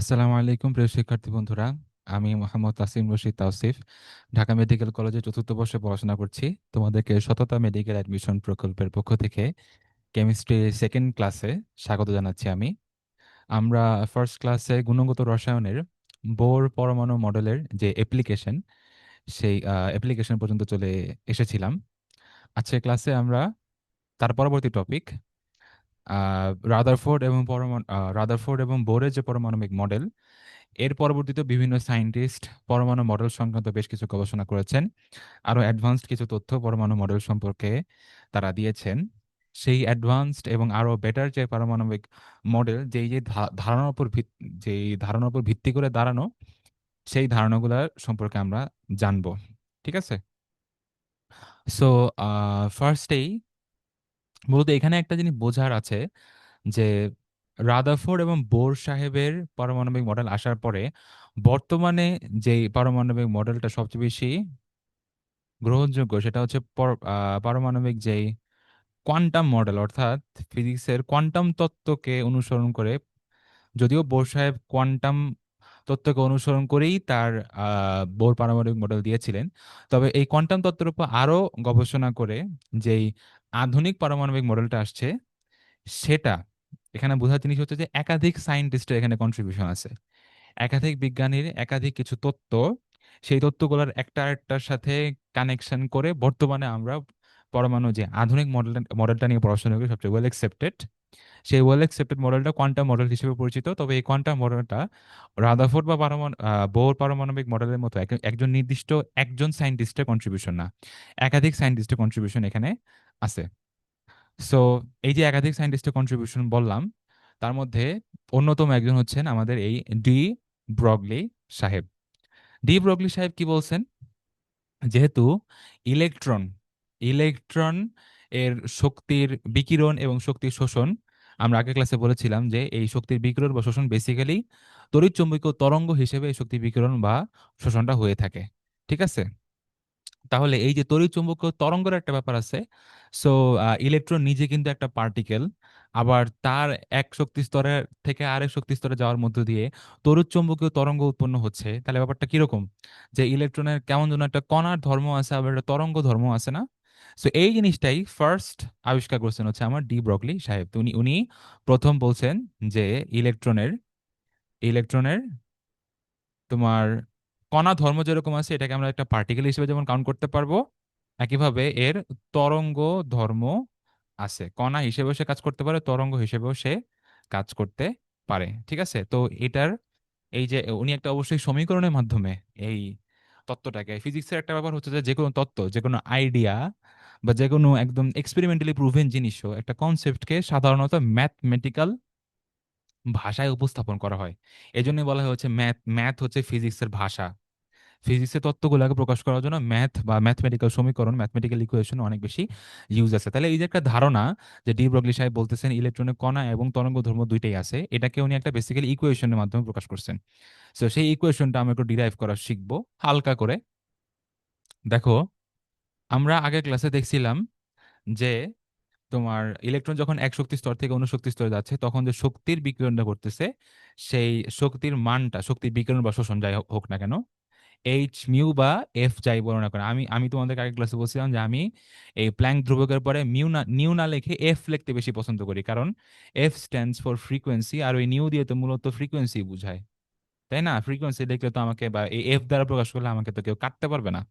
আসসালামু আলাইকুম প্রিয় শিক্ষার্থী বন্ধুরা। আমি মোহাম্মদ তাসিম রশিদ তাওসিফ ঢাকা মেডিকেল কলেজে চতুর্থ বর্ষে পড়াশোনা করছি। তোমাদেরকে সততা মেডিকেল অ্যাডমিশন প্রকল্পের পক্ষ থেকে কেমিস্ট্রি সেকেন্ড ক্লাসে স্বাগত জানাচ্ছি আমি। আমরা ফার্স্ট ক্লাসে গুণগত রসায়নের বোর পরমাণু মডেলের যে অ্যাপ্লিকেশন সেই অ্যাপ্লিকেশন পর্যন্ত চলে এসেছিলাম। আজকের ক্লাসে আমরা তার পরবর্তী টপিক রাদারফোর্ড এবং বোরের যে পারমাণবিক মডেল, এর পরবর্তীতে বিভিন্ন সায়েন্টিস্ট পরমাণু মডেল সংক্রান্ত বেশ কিছু গবেষণা করেছেন। আরো অ্যাডভান্সড কিছু তথ্য পরমাণু মডেল সম্পর্কে তারা দিয়েছেন। সেই অ্যাডভান্সড এবং আরো বেটার যে পারমাণবিক মডেল, যেই ধারণার উপর ভিত্তি করে দাঁড়ানো, সেই ধারণাগুলো সম্পর্কে আমরা জানবো। ঠিক আছে? সো ফার্স্টেই মূলত এখানে একটা জিনিস বোঝার আছে যে রাদারফোর্ড এবং বোর সাহেবের পারমাণবিক মডেল আসার পরে বর্তমানে যে পারমাণবিক মডেলটা সবচেয়ে বেশি গ্রহণযোগ্য সেটা হচ্ছে পারমাণবিক যেই কোয়ান্টাম মডেল, অর্থাৎ ফিজিক্সের কোয়ান্টাম তত্ত্বকে অনুসরণ করে। যদিও বোর সাহেব কোয়ান্টাম তত্ত্বকে অনুসরণ করেই তার বোর পারমাণবিক মডেল দিয়েছিলেন, তবে এই কোয়ান্টাম তত্ত্বের উপর আরো গবেষণা করে যেই আধুনিক পারমাণবিক মডেলটা আসছে, সেটা এখানে বোঝার জিনিস হচ্ছে যে একাধিক সায়েন্টিস্টের এখানে কন্ট্রিবিউশন আছে। একাধিক বিজ্ঞানীর একাধিক কিছু তত্ত্ব, সেই তত্ত্বগুলোর একটা আরেকটার সাথে কানেকশন করে বর্তমানে আমরা পরমাণু যে আধুনিক মডেলটা নিয়ে পড়াশোনা করি সবচেয়ে ওয়েল অ্যাকসেপ্টেড, সেই ওয়েল অ্যাকসেপ্টেড মডেলটা কোয়ান্টাম মডেল হিসেবে পরিচিত। তবে এই কোয়ান্টাম মডেলটা রাদারফোর্ড বা বোর পারমাণবিক মডেলের মতো একজন নির্দিষ্ট একজন সায়েন্টিস্টের কন্ট্রিবিউশন না, একাধিক সায়েন্টিস্টের কন্ট্রিবিউশন এখানে আছে। সো এই যে একাধিক সায়েন্টিস্টের কন্ট্রিবিউশন বললাম, তার মধ্যে অন্যতম একজন হচ্ছেন আমাদের এই ডি ব্রগলি সাহেব। ডি ব্রগলি সাহেব কি বলছেন? যেহেতু ইলেকট্রন ইলেকট্রন এর শক্তির বিকিরণ এবং শক্তির শোষণ, আমরা আগের ক্লাসে বলেছিলাম যে এই শক্তির বিকিরণ বা শোষণ বেসিক্যালি তড়িৎচুম্বকীয় তরঙ্গ হিসেবে এই শক্তি বিকিরণ বা শোষণটা হয়ে থাকে। ঠিক আছে? তাহলে এই যে তড়িৎ চুম্বকীয় তরঙ্গের একটা ব্যাপার আছে। সো ইলেকট্রন নিজে কিন্তু একটা পার্টিকেল, আবার তার এক শক্তি স্তরের থেকে আরেক শক্তি স্তরে যাওয়ার মধ্য দিয়ে তড়িৎ চুম্বকীয় তরঙ্গ উৎপন্ন হচ্ছে। তাহলে ব্যাপারটা কিরকম, যে ইলেকট্রনের কেমন যেন একটা কণার ধর্ম আছে, আবার একটা তরঙ্গ ধর্ম আছে না? সো এই জিনিসটাই ফার্স্ট আবিষ্কার করছেন হচ্ছে আমার ডি ব্রগলি সাহেব। তো উনি উনি প্রথম বলছেন যে ইলেকট্রনের ইলেকট্রনের তোমার কণা ধর্ম যেরকম আছে, এটাকে আমরা একটা পার্টিকেল হিসেবে যেমন কাউন্ট করতে পারবো, একইভাবে এর তরঙ্গ ধর্ম আছে। কণা হিসেবেও সে কাজ করতে পারে, তরঙ্গ হিসেবেও সে কাজ করতে পারে। ঠিক আছে? তো এটার এই যে উনি একটা অবশ্যই সমীকরণের মাধ্যমে এই তত্ত্বটাকে, ফিজিক্সের একটা ব্যাপার হচ্ছে যে যে কোনো তত্ত্ব, যে কোনো আইডিয়া বা যে কোনো একদম এক্সপেরিমেন্টালি প্রুভেন জিনিসও, একটা কনসেপ্টকে সাধারণত ম্যাথমেটিক্যাল ভাষায় উপস্থাপন করা হয়। এজন্যই বলা হয় হচ্ছে ম্যাথ ম্যাথ হচ্ছে ফিজিক্সের ভাষা। ফিজিক্সের তত্ত্বগুলোকে প্রকাশ করার জন্য ম্যাথ বা ম্যাথমেটিক্যাল সমীকরণ, ম্যাথমেটিক্যাল ইকুয়েশন অনেক বেশি ইউজ আছে। তাহলে এই যে একটা ধারণা যে ডি ব্রগলি সাহেব বলতেছেন ইলেকট্রনের কণা এবং তরঙ্গ ধর্ম দুইটাই আছে, এটাকে উনি একটা বেসিক্যালি ইকুয়েশনের মাধ্যমে প্রকাশ করছেন। তো সেই ইকুয়েশনটা আমরা একটু ডিরাইভ করা শিখবো হালকা করে। দেখো, আমরা আগের ক্লাসে দেখছিলাম যে তোমার ইলেকট্রন যখন এক শক্তি স্তর থেকে অন্য শক্তি স্তরে যাচ্ছে, তখন যে শক্তির বিকিরণটা করতেছে, সেই শক্তির মানটা, শক্তির বিকিরণ বা শোষণ যাই হোক না কেন, এইচ মিউ বা এফ যাই বলো না কেন, আমি আমি তোমাদের আগে ক্লাসে বলছিলাম যে আমি এই প্ল্যাঙ্ক ধ্রুবকের পরে নিউ না লিখে এফ লিখতে বেশি পছন্দ করি, কারণ এফ স্ট্যান্ডস ফর ফ্রিকোয়েন্সি, আর ওই নিউ দিয়ে তো মূলত ফ্রিকোয়েন্সি বোঝায়, তাই না? ফ্রিকোয়েন্সি লিখলে তো আমাকে, বা এই এফ দ্বারা প্রকাশ করলে আমাকে তো কেউ কাটতে পারবে না।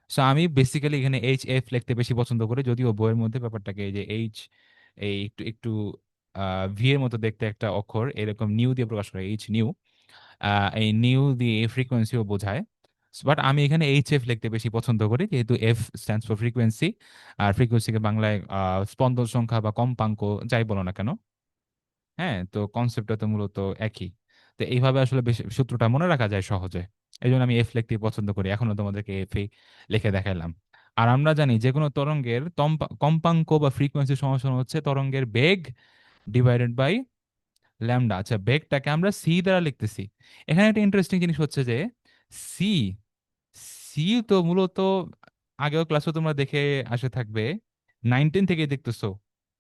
সো আমি বেসিক্যালি এখানে এইচ এফ লিখতে বেশি পছন্দ করি, যদিও বইয়ের মধ্যে ব্যাপারটাকে এই যে এইচ, এই একটু একটু ভি এর মতো দেখতে একটা অক্ষর, এরকম নিউ দিয়ে প্রকাশ করে, এইচ নিউ। এই নিউ দিয়ে ফ্রিকোয়েন্সিও বোঝায়, বাট আমি এখানে এইচ এফ লিখতে বেশি পছন্দ করি, যেহেতু এফ স্ট্যান্ডস ফর ফ্রিকোয়েন্সি, আর ফ্রিকোয়েন্সিকে বাংলায় স্পন্দন সংখ্যা বা কম্পাঙ্ক যাই বলো না কেন। হ্যাঁ, তো কনসেপ্টটা তো মূলত একই। তো এইভাবে আসলে বেশ সূত্রটা মনে রাখা যায় সহজে। এই জন্য আমি এফ লিখতে পছন্দ করি, এখনো তোমাদেরকে এফ লিখে দেখাইলাম। আর আমরা জানি যে কোনো তরঙ্গের কম্পাঙ্ক বা ফ্রিকোয়েন্সি সমান হচ্ছে তরঙ্গের বেগ ডিভাইডেড বাই ল্যামডা। আচ্ছা, বেগটাকে আমরা সি দ্বারা লিখতেছি। এখানে একটা ইন্টারেস্টিং জিনিস হচ্ছে যে সি সি তো মূলত আগেও ক্লাসে তোমরা দেখে আসে থাকবে, 19 থেকে দেখতেছো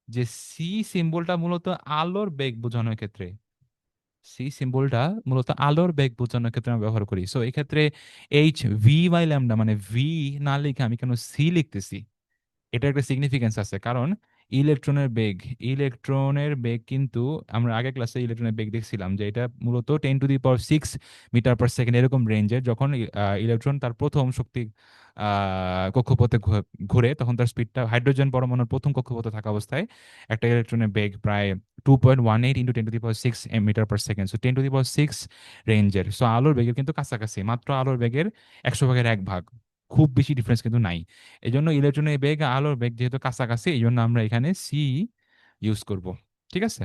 যে সি সিম্বলটা মূলত আলোর বেগ বোঝানোর ক্ষেত্রে, সি সিম্বলটা মূলত আলোর বেগ বোঝানোর ক্ষেত্রে আমরা ব্যবহার করি। সো এই ক্ষেত্রে এইচ ভি বাই ল্যামডা মানে ভি না লিখে আমি কেন সি লিখতেছি, এটা একটা সিগনিফিকেন্স আছে। কারণ ইলেকট্রনের বেগ, ইলেকট্রনের বেগ কিন্তু আমরা আগের ক্লাসে ইলেকট্রনের বেগ দেখছিলাম যে এটা মূলত 10⁶ মিটার পার সেকেন্ড এরকম রেঞ্জের। যখন ইলেকট্রন তার প্রথম শক্তি কক্ষপথে ঘুরে তখন তার স্পিডটা হাইড্রোজেন পরমাণুর প্রথম কক্ষপথে থাকা অবস্থায় একটা ইলেকট্রনের বেগ প্রায় 2.18 into 10⁶ metre per second, so 10⁶ রেঞ্জের। সো আলোর বেগের কিন্তু কাছাকাছি, মাত্র আলোর বেগের 100 ভাগের 1 ভাগ, খুব বেশি ডিফারেন্স কিন্তু নাই। এই জন্য ইলেকট্রনের বেগ আর আলোর বেগ যেহেতু কাছাকাছি, এই জন্য আমরা এখানে সি ইউজ করব। ঠিক আছে,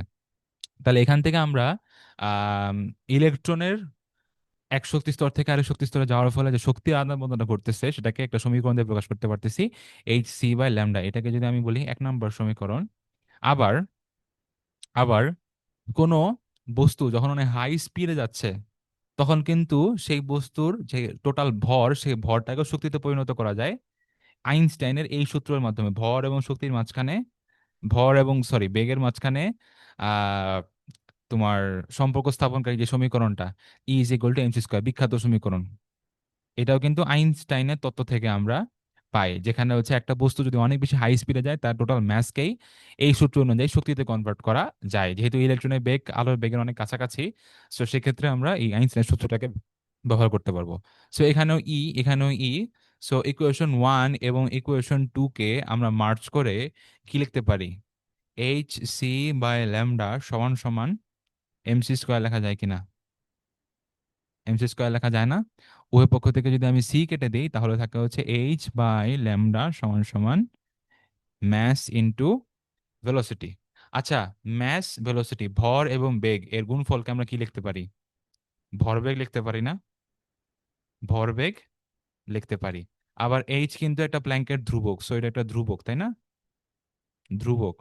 তাহলে এখান থেকে আমরা ইলেকট্রনের এক শক্তি স্তর থেকে আরেক শক্তি স্তরে যাওয়ার ফলে যে শক্তি আদান প্রদানটা ঘটতেছে সেটাকে একটা সমীকরণ দিয়ে প্রকাশ করতে পারতেছি, এইচ সি বাই ল্যামডা। এটাকে যদি আমি বলি 1 নম্বর সমীকরণ। আবার আবার কোনো বস্তু যখন অনেক হাই স্পিডে যাচ্ছে তখন কিন্তু সেই বস্তুর যে টোটাল ভর, সেই ভরটাকে শক্তিতে পরিণত করা যায় আইনস্টাইনের এই সূত্রের মাধ্যমে। ভর এবং শক্তির মাঝখানে, ভর এবং সরি বেগের মাঝখানে আহ তোমার সম্পর্ক স্থাপনকারী যে সমীকরণটা, E is equal to m c square, বিখ্যাত সমীকরণ, এটাও কিন্তু আইনস্টাইনের তত্ত্ব থেকে আমরা পাই। যেখানে হচ্ছে একটা বস্তু যদি অনেক বেশি হাই স্পিডে যায় তার টোটাল ম্যাসকেই এই সূত্র অনুযায়ী শক্তিতে কনভার্ট করা যায়। যেহেতু ইলেকট্রনের বেগ আলোর বেগের অনেক কাছাকাছি, সো সেক্ষেত্রে আমরা এই আইনস্টাইনের সূত্রটাকে ব্যবহার করতে পারবো। সো এখানেও ই। সো ইকুয়েশন 1 এবং ইকুয়েশন 2 কে আমরা মার্চ করে কি লিখতে পারি? এইচ সি বাই ল্যামডা সমান সমান এমসি স্কোয়ার লেখা যায় কিনা? এমসি স্কোয়ার লেখা যায় না? উভয় পক্ষ থেকে যদি আমি সি কেটে দিই তাহলে থাকে হচ্ছে এইচ বাই ল্যামডা সমান সমান ম্যাস ইন্টু ভেলোসিটি। আচ্ছা, ম্যাস ভেলোসিটি ভর এবং বেগ এর গুণফলকে আমরা কি লিখতে পারি? ভরবেগ লিখতে পারি না? ভরবেগ লিখতে পারি। আবার এইচ কিন্তু একটা প্ল্যাঙ্কের ধ্রুবক, সো এটা একটা ধ্রুবক, তাই না? ধ্রুবক।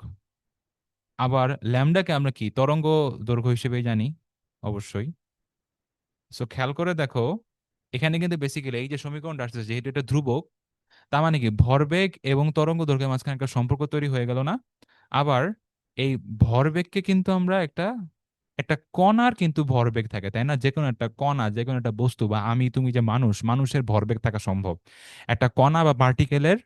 আবার ল্যামডাকে আমরা কি তরঙ্গ দৈর্ঘ্য হিসেবে জানি অবশ্যই। সো খেয়াল করে দেখো, এখানে কিন্তু বেসিক্যালি এই যে সমীকরণটা আসছে যেহেতু এটা ধ্রুবক, তার মানে কি ভরবেগ এবং তরঙ্গ দৈর্ঘ্যের মাঝখানে একটা সম্পর্ক তৈরি হয়ে গেল না? আবার এই ভরবেগকে কিন্তু আমরা একটা একটা কণার কিন্তু ভরবেগ থাকে, তাই না? যে কোনো একটা কণা, যে কোনো একটা বস্তু বা আমি তুমি যে মানুষ, মানুষের ভরবেগ থাকা সম্ভব। একটা কণা বা পার্টিকেলের,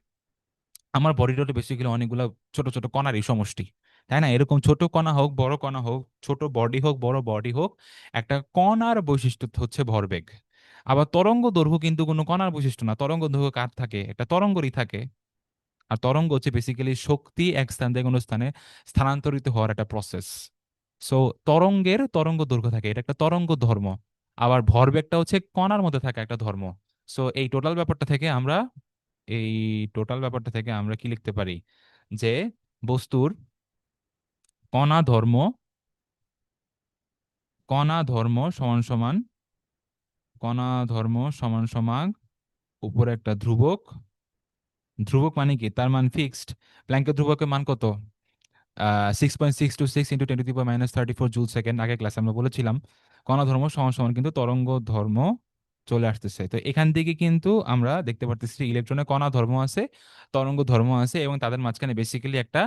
আমার বডিটা তো বেসিক্যালি অনেকগুলো ছোট ছোট কণারই সমষ্টি, তাই না? এরকম ছোট কণা হোক বড় কণা হোক, ছোট বডি হোক বড় বডি হোক, একটা কণার বৈশিষ্ট্য হচ্ছে ভরবেগ। আবার তরঙ্গ দৈর্ঘ্য কিন্তু কোনো কণার বৈশিষ্ট্য না, তরঙ্গ দৈর্ঘ্য কার থাকে? একটা তরঙ্গরই থাকে। আর তরঙ্গ হচ্ছে বেসিক্যালি শক্তি এক স্থান থেকে কোনো স্থানে স্থানান্তরিত হওয়ার একটা প্রসেস। সো তরঙ্গের তরঙ্গ দৈর্ঘ্য থাকে, এটা একটা তরঙ্গ ধর্ম। আবার ভরবেগটা হচ্ছে কণার মধ্যে থাকা একটা ধর্ম। সো এই টোটাল ব্যাপারটা থেকে আমরা কি লিখতে পারি? যে বস্তুর কণা ধর্ম, কণা ধর্ম সমান সমান, কণা ধর্ম সমান সমান উপরে একটা ধ্রুবক। ধ্রুবক মানে কি? তার মান ফিক্সড। প্ল্যাঙ্কের ধ্রুবকের মান কত? 6.626 ইন্টু 10⁻³ জুল সেকেন্ড। আগের ক্লাসে আমরা বলেছিলাম কণা ধর্ম সমান সমান কিন্তু তরঙ্গ ধর্ম চলে আসতেছে। তো এখান থেকে কিন্তু আমরা দেখতে পারতেছি যে ইলেকট্রনের কণা ধর্ম আছে, তরঙ্গ ধর্ম আছে, এবং তাদের মাঝখানে বেসিক্যালি একটা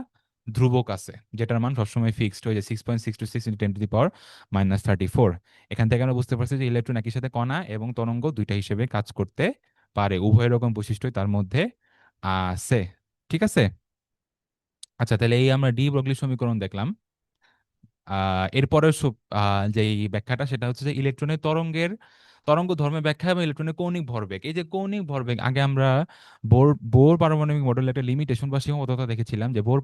ধ্রুবক আছে যেটার মান সবসময় ফিক্সড হয়ে যায় 6.626 ইন্টু 10⁻³ এখান থেকে আমরা বুঝতে পারছি যে ইলেকট্রন একই সাথে কণা এবং তরঙ্গ দুইটা হিসেবে কাজ করতে পারে, উভয় রকম বৈশিষ্ট্যই তার মধ্যে আছে। ঠিক আছে। আচ্ছা, তাহলে এই আমরা ডি ব্রগলি সমীকরণ দেখলাম। এরপরে যে এই ব্যাখ্যাটা সেটা হচ্ছে যে ইলেকট্রনের তরঙ্গ ধর্মের ব্যাখ্যা এবং ইলেকট্রনের কৌণিক ভরবেগ। এই যে কৌণিক ভরবেগ, আগে আমরা বোর পারমাণবিক মডেল একটা লিমিটেশন বা সীমাবদ্ধতা দেখেছিলাম যে বোর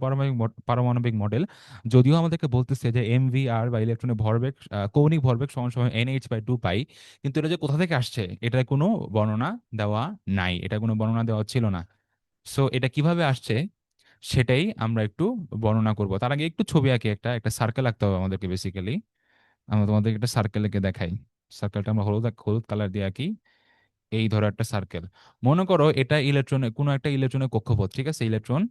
পারমাণবিক মডেল যদিও আমাদেরকে বলতেছে যে এমভিআর বা ইলেকট্রনের ভরবেগ, কৌণিক ভরবেগ সমান সমান NH/2π, কিন্তু এটা যে কোথা থেকে আসছে এটার কোনো বর্ণনা দেওয়া নাই, এটা কোনো বর্ণনা দেওয়া ছিল না। সো এটা কিভাবে আসছে সেটাই আমরা একটু বর্ণনা করব। তার আগে একটু ছবি আঁকি, একটা একটা সার্কেল আঁকতে হবে আমাদেরকে বেসিক্যালি। আমরা তোমাদেরকে একটা সার্কেল এঁকে দেখাই। সার্কেলটা আমরা হলুদ হলুদ কালার দিয়ে আঁকি। এই ধরো একটা সার্কেল। মনে করো এটা ইলেকট্রনের কোনো একটা ইলেকট্রনের কক্ষপথ, ঠিক আছে? ইলেকট্রন,